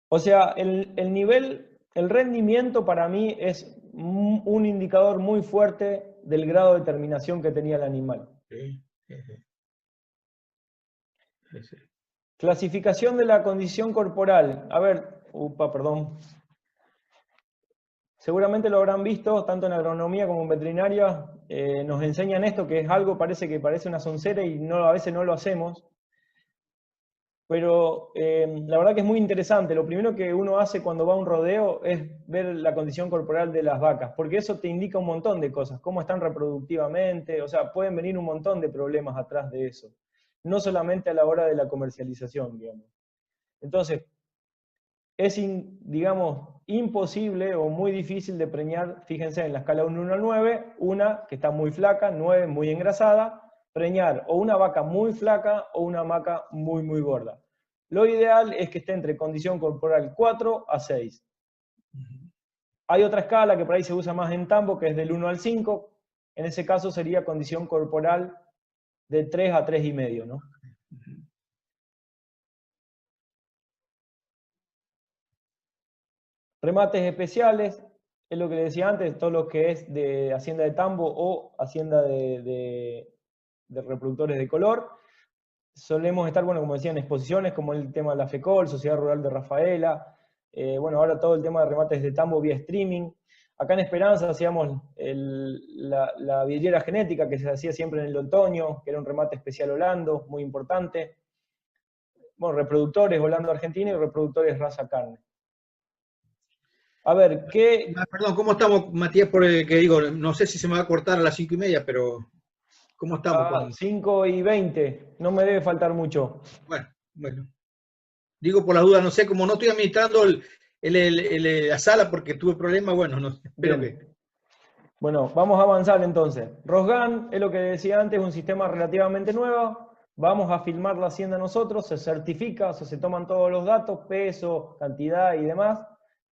O sea, el rendimiento para mí es un indicador muy fuerte del grado de terminación que tenía el animal. Sí, sí, sí. Sí. Clasificación de la condición corporal. A ver, perdón. Seguramente lo habrán visto, tanto en agronomía como en veterinaria, nos enseñan esto, que es algo que parece una soncera y a veces no lo hacemos. Pero la verdad que es muy interesante. Lo primero que uno hace cuando va a un rodeo es ver la condición corporal de las vacas, porque eso te indica un montón de cosas, cómo están reproductivamente, o sea, pueden venir un montón de problemas atrás de eso, no solamente a la hora de la comercialización, digamos. Entonces, es, digamos, imposible o muy difícil de preñar, fíjense, en la escala 1 al 9, una que está muy flaca, 9 muy engrasada, preñar o una vaca muy flaca o una vaca muy, muy gorda. Lo ideal es que esté entre condición corporal 4 a 6. Hay otra escala que por ahí se usa más en tambo, que es del 1 al 5. En ese caso sería condición corporal de 3 a 3,5, ¿no? Remates especiales, es lo que le decía antes, todo lo que es de hacienda de tambo o hacienda de reproductores de color. Solemos estar, bueno, como decía, en exposiciones como el tema de la FECOL, Sociedad Rural de Rafaela, bueno, ahora todo el tema de remates de tambo vía streaming. Acá en Esperanza hacíamos la vidriera genética que se hacía siempre en el otoño, que era un remate especial Holando, muy importante. Bueno, reproductores Holando Argentina y reproductores raza carne. A ver, ¿qué...? Perdón, ¿cómo estamos, Matías? Por el que digo, no sé si se me va a cortar a las 5:30, pero ¿cómo estamos A 5:20, no me debe faltar mucho. Bueno. Digo por la duda, no sé, como no estoy administrando la sala porque tuve problemas, bueno, no espero que... Bueno, vamos a avanzar entonces. ROSGAN es lo que decía antes, un sistema relativamente nuevo. Vamos a filmar la hacienda nosotros, se certifica, o sea, se toman todos los datos, peso, cantidad y demás.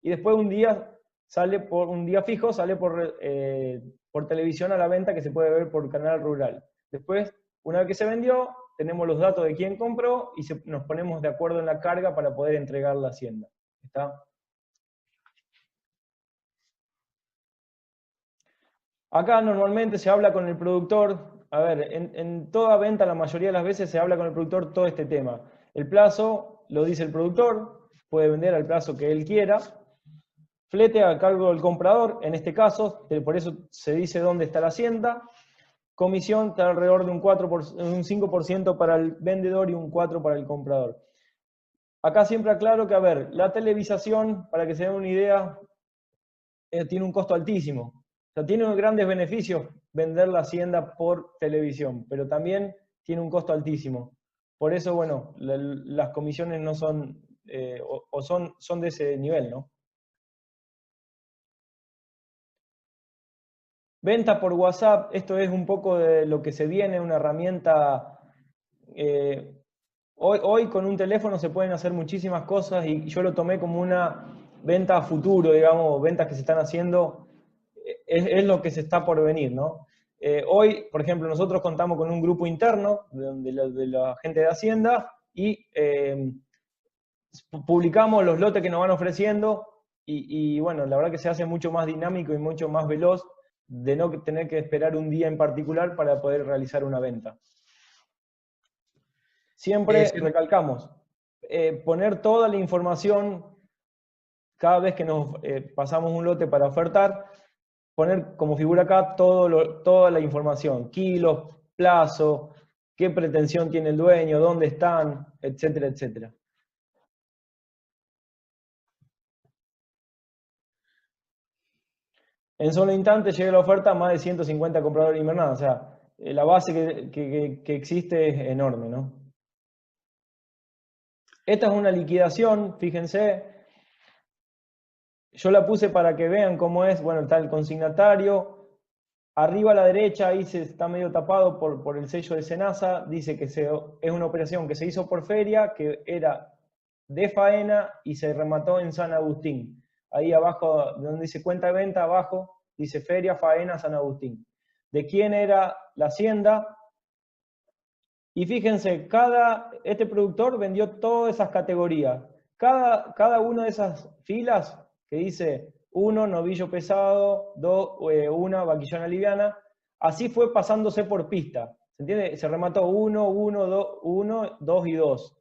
Y después un día fijo, sale por televisión a la venta, que se puede ver por Canal Rural. Después, una vez que se vendió, tenemos los datos de quién compró y nos ponemos de acuerdo en la carga para poder entregar la hacienda. ¿Está? Acá normalmente se habla con el productor. A ver, en toda venta, la mayoría de las veces se habla con el productor todo este tema. El plazo lo dice el productor, puede vender al plazo que él quiera. Flete a cargo del comprador, en este caso, por eso se dice dónde está la hacienda. Comisión está alrededor de un 5% para el vendedor y un 4% para el comprador. Acá siempre aclaro que, a ver, la televisación, para que se den una idea, tiene un costo altísimo. O sea, tiene grandes beneficios vender la hacienda por televisión, pero también tiene un costo altísimo. Por eso, bueno, las comisiones no son, son de ese nivel, ¿no? Venta por WhatsApp, esto es un poco de lo que se viene, una herramienta. Hoy con un teléfono se pueden hacer muchísimas cosas y yo lo tomé como una venta a futuro, digamos, ventas que se están haciendo, es lo que se está por venir, ¿no? Hoy, por ejemplo, nosotros contamos con un grupo interno de la gente de Hacienda y publicamos los lotes que nos van ofreciendo y bueno, la verdad que se hace mucho más dinámico y mucho más veloz de no tener que esperar un día en particular para poder realizar una venta. Siempre recalcamos, poner toda la información cada vez que nos pasamos un lote para ofertar, poner como figura acá toda la información, kilos, plazo, qué pretensión tiene el dueño, dónde están, etcétera, etcétera. En solo instante llega la oferta a más de 150 compradores invernados, o sea, la base que existe es enorme, ¿no? Esta es una liquidación, fíjense, yo la puse para que vean cómo es, bueno, está el consignatario, arriba a la derecha, ahí está medio tapado por el sello de Senasa, dice que es una operación que se hizo por feria, que era de faena y se remató en San Agustín. Ahí abajo, donde dice cuenta de venta, abajo, dice feria, faena, San Agustín. ¿De quién era la hacienda? Y fíjense, este productor vendió todas esas categorías. Cada una de esas filas que dice 1, novillo pesado, 2, 1, vaquillona liviana, así fue pasándose por pista. ¿Se entiende? Se remató 1, 1, 2, 1, 2 y 2.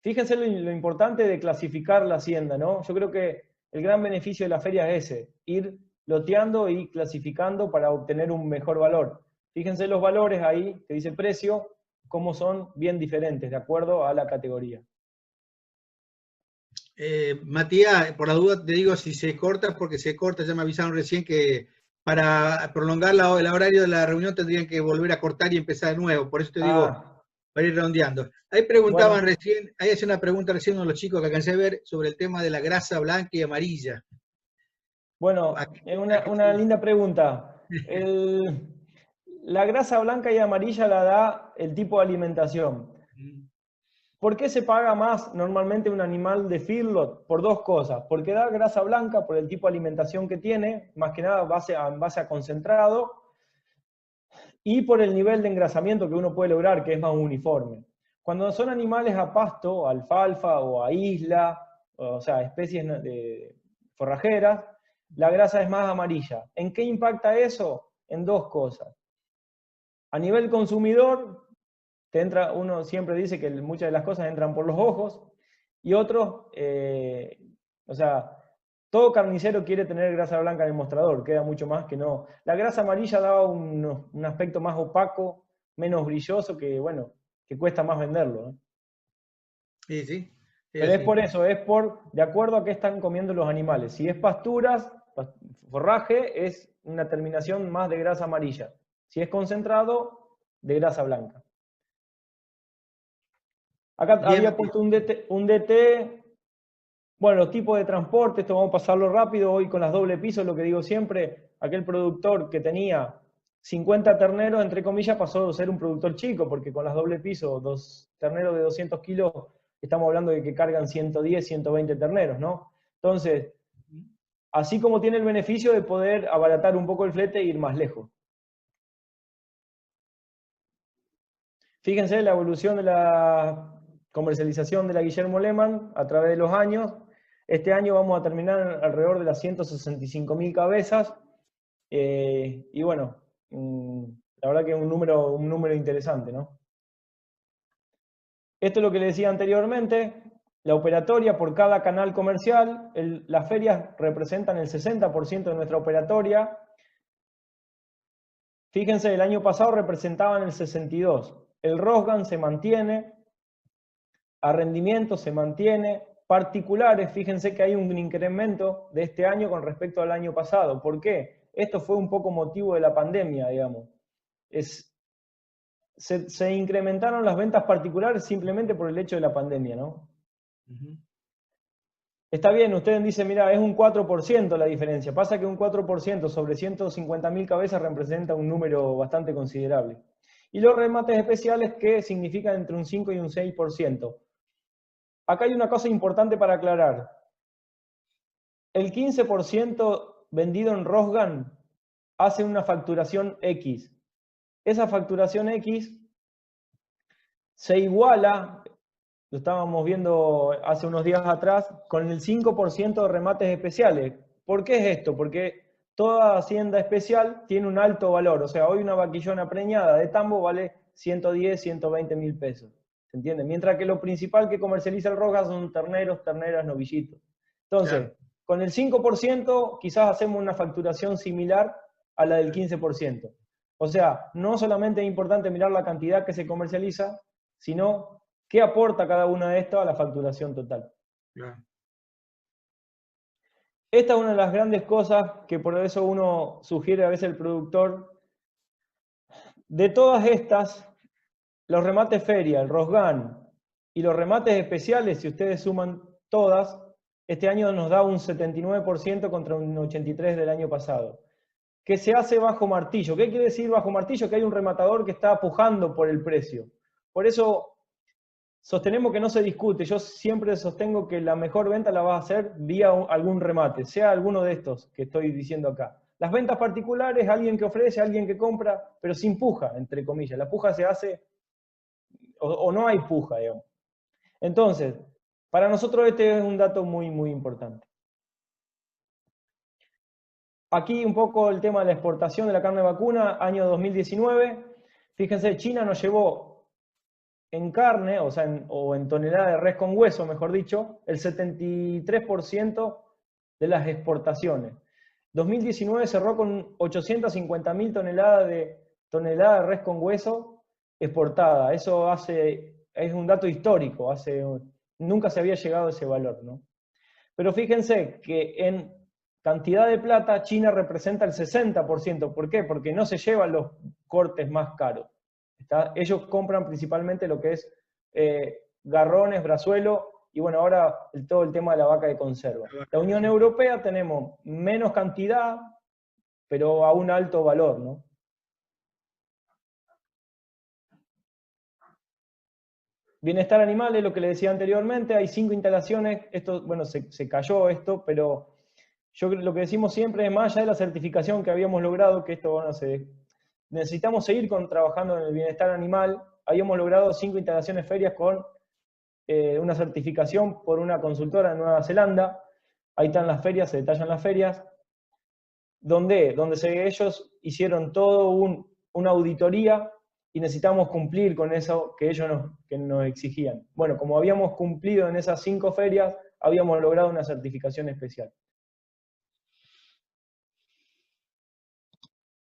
Fíjense lo importante de clasificar la hacienda, ¿no? Yo creo que el gran beneficio de la feria es ese, ir loteando y clasificando para obtener un mejor valor. Fíjense los valores ahí, que dice precio, cómo son bien diferentes, de acuerdo a la categoría. Matías, por la duda te digo si se corta, porque se corta, ya me avisaron recién que para prolongar el horario de la reunión tendrían que volver a cortar y empezar de nuevo, por eso te digo, para ir redondeando. Ahí preguntaban Bueno, recién, ahí hace una pregunta recién uno de los chicos que alcancé a ver sobre el tema de la grasa blanca y amarilla. ¿A bueno, qué, es a qué una se- linda pregunta. La grasa blanca y amarilla la da el tipo de alimentación. ¿Por qué se paga más normalmente un animal de feedlot? Por dos cosas. Porque da grasa blanca por el tipo de alimentación que tiene, más que nada en base a concentrado, y por el nivel de engrasamiento que uno puede lograr, que es más uniforme. Cuando son animales a pasto, a alfalfa o a isla, o sea, especies de forrajeras, la grasa es más amarilla. ¿En qué impacta eso? En dos cosas. A nivel consumidor, uno siempre dice que muchas de las cosas entran por los ojos, y otros, o sea, todo carnicero quiere tener grasa blanca en el mostrador, queda mucho más que no. La grasa amarilla daba un aspecto más opaco, menos brilloso, que bueno, que cuesta más venderlo, ¿no? Sí, sí, es Pero es así. por eso, de acuerdo a qué están comiendo los animales. Si es pasturas, forraje, es una terminación más de grasa amarilla. Si es concentrado, de grasa blanca. Acá Bien, había puesto un DT. Bueno, los tipos de transporte, esto vamos a pasarlo rápido. Hoy con las doble pisos, lo que digo siempre, aquel productor que tenía 50 terneros, entre comillas, pasó a ser un productor chico, porque con las doble pisos, dos terneros de 200 kilos, estamos hablando de que cargan 110, 120 terneros, ¿no? Entonces, así como tiene el beneficio de poder abaratar un poco el flete e ir más lejos. Fíjense la evolución de la comercialización de la Guillermo Lehmann a través de los años. Este año vamos a terminar alrededor de las 165.000 cabezas. Y bueno, la verdad que es un número interesante, ¿no? Esto es lo que le decía anteriormente. La operatoria por cada canal comercial. Las ferias representan el 60% de nuestra operatoria. Fíjense, el año pasado representaban el 62%. El Rosgan se mantiene. A rendimiento se mantiene. Particulares, fíjense que hay un incremento de este año con respecto al año pasado. ¿Por qué? Esto fue un poco motivo de la pandemia, digamos. Se incrementaron las ventas particulares simplemente por el hecho de la pandemia, ¿no? Está bien, ustedes dicen, mira, es un 4% la diferencia. Pasa que un 4% sobre 150.000 cabezas representa un número bastante considerable. Y los remates especiales que significan entre un 5 y un 6%. Acá hay una cosa importante para aclarar. El 15% vendido en Rosgan hace una facturación X. Esa facturación X se iguala, lo estábamos viendo hace unos días atrás, con el 5% de remates especiales. ¿Por qué es esto? Porque toda hacienda especial tiene un alto valor. O sea, hoy una vaquillona preñada de tambo vale 110, 120 mil pesos. ¿Se entiende? Mientras que lo principal que comercializa el Rojas son terneros, terneras, novillitos. Entonces, claro. con el 5% quizás hacemos una facturación similar a la del 15%. O sea, no solamente es importante mirar la cantidad que se comercializa, sino qué aporta cada una de estas a la facturación total. Claro. Esta es una de las grandes cosas que por eso uno sugiere a veces al productor. De todas estas, los remates feria, el Rosgan y los remates especiales, si ustedes suman todas, este año nos da un 79% contra un 83% del año pasado. Que se hace bajo martillo. ¿Qué quiere decir bajo martillo? Que hay un rematador que está pujando por el precio. Por eso sostenemos que no se discute. Yo siempre sostengo que la mejor venta la vas a hacer vía algún remate, sea alguno de estos que estoy diciendo acá. Las ventas particulares, alguien que ofrece, alguien que compra, pero sin puja, entre comillas. La puja se hace, o no hay puja, digamos. Entonces, para nosotros este es un dato muy, muy importante. Aquí un poco el tema de la exportación de la carne vacuna, año 2019. Fíjense, China nos llevó en carne, o sea, en tonelada de res con hueso, mejor dicho, el 73% de las exportaciones. 2019 cerró con 850.000 toneladas de res con hueso exportada. Eso es un dato histórico, nunca se había llegado a ese valor, ¿no? Pero fíjense que en cantidad de plata China representa el 60%. ¿Por qué? Porque no se llevan los cortes más caros. Ellos compran principalmente lo que es garrones, brazuelo, y bueno, ahora todo el tema de la vaca de conserva. La Unión Europea tenemos menos cantidad, pero a un alto valor, ¿no? Bienestar animal es lo que le decía anteriormente, hay 5 instalaciones, esto, bueno, se cayó esto, pero lo que decimos siempre es más allá de la certificación que habíamos logrado, que esto, bueno, necesitamos seguir trabajando en el bienestar animal. Habíamos logrado 5 instalaciones ferias con una certificación por una consultora de Nueva Zelanda. Ahí están las ferias, se detallan las ferias, donde ellos hicieron todo una auditoría y necesitamos cumplir con eso que ellos nos exigían. Bueno, como habíamos cumplido en esas 5 ferias, habíamos logrado una certificación especial.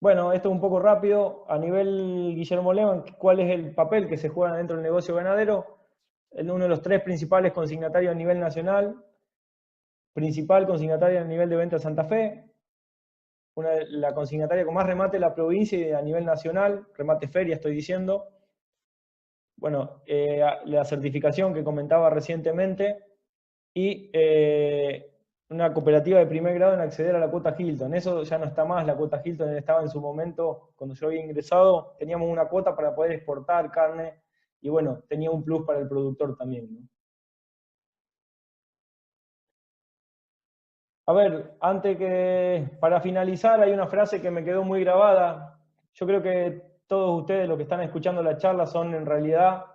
Bueno, esto es un poco rápido. A nivel Guillermo Lehmann, ¿cuál es el papel que se juega dentro del negocio ganadero? Uno de los 3 principales consignatarios a nivel nacional, principal consignataria a nivel de venta de Santa Fe, la consignataria con más remate de la provincia y a nivel nacional, remate feria estoy diciendo. Bueno, la certificación que comentaba recientemente y una cooperativa de primer grado en acceder a la cuota Hilton. Eso ya no está más, la cuota Hilton estaba en su momento, cuando yo había ingresado, teníamos una cuota para poder exportar carne y bueno, tenía un plus para el productor también, ¿no? A ver, para finalizar, hay una frase que me quedó muy grabada. Yo creo que todos ustedes, los que están escuchando la charla, son en realidad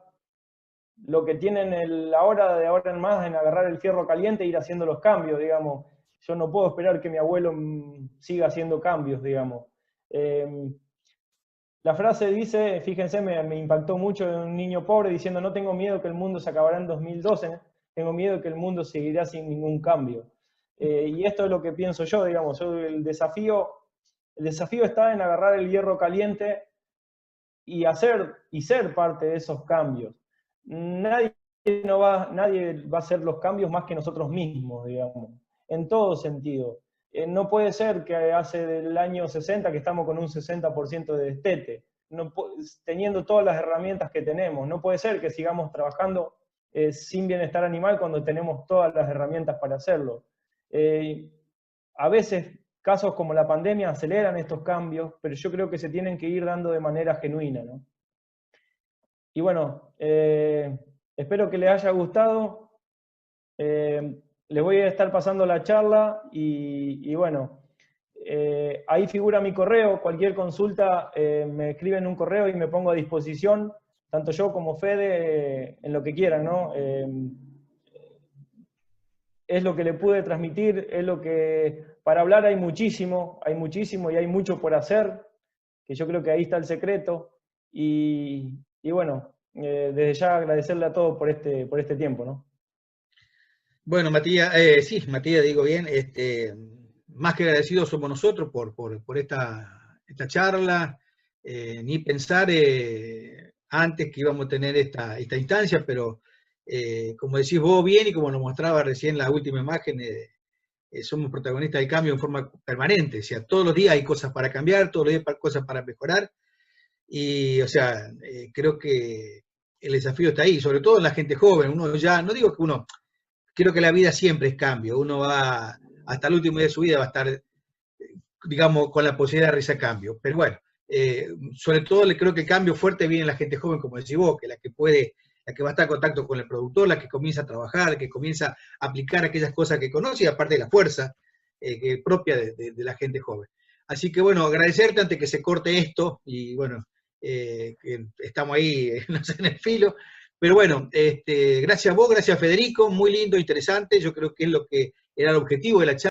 lo que tienen la hora de ahora en más en agarrar el fierro caliente e ir haciendo los cambios, digamos. Yo no puedo esperar que mi abuelo siga haciendo cambios, digamos. La frase dice, fíjense, me impactó mucho, de un niño pobre diciendo: no tengo miedo que el mundo se acabará en 2012, tengo miedo que el mundo seguirá sin ningún cambio. Y esto es lo que pienso yo, digamos. El desafío está en agarrar el hierro caliente y ser parte de esos cambios. Nadie va a hacer los cambios más que nosotros mismos, digamos, en todo sentido. No puede ser que hace del año 60 que estamos con un 60% de destete, teniendo todas las herramientas que tenemos. No puede ser que sigamos trabajando sin bienestar animal cuando tenemos todas las herramientas para hacerlo. A veces casos como la pandemia aceleran estos cambios, pero yo creo que se tienen que ir dando de manera genuina, ¿no? Y bueno, espero que les haya gustado. Les voy a estar pasando la charla y bueno, ahí figura mi correo. Cualquier consulta me escriben un correo y me pongo a disposición, tanto yo como Fede, en lo que quieran, ¿no? Es lo que le pude transmitir, es lo que... Para hablar hay muchísimo y hay mucho por hacer, que yo creo que ahí está el secreto. Y bueno, desde ya agradecerle a todos por este tiempo, ¿no? Bueno, Matías, sí, Matías, digo bien, más que agradecidos somos nosotros por esta charla, ni pensar antes que íbamos a tener esta instancia, pero como decís vos bien y como nos mostraba recién la última imagen, somos protagonistas del cambio en forma permanente, o sea, todos los días hay cosas para cambiar, todos los días hay cosas para mejorar, y o sea, creo que el desafío está ahí, sobre todo en la gente joven. Uno ya, no digo que uno, creo que la vida siempre es cambio, uno va, hasta el último día de su vida va a estar, digamos, con la posibilidad de realizar cambio, pero bueno, sobre todo creo que el cambio fuerte viene en la gente joven, como decís vos, que la que puede, la que va a estar en contacto con el productor, la que comienza a trabajar, que comienza a aplicar aquellas cosas que conoce, y aparte de la fuerza propia de la gente joven. Así que bueno, agradecerte antes que se corte esto, y bueno, que estamos ahí, no sé, en el filo, pero bueno, gracias a vos, gracias a Federico, muy lindo, interesante, yo creo que es lo que era el objetivo de la charla.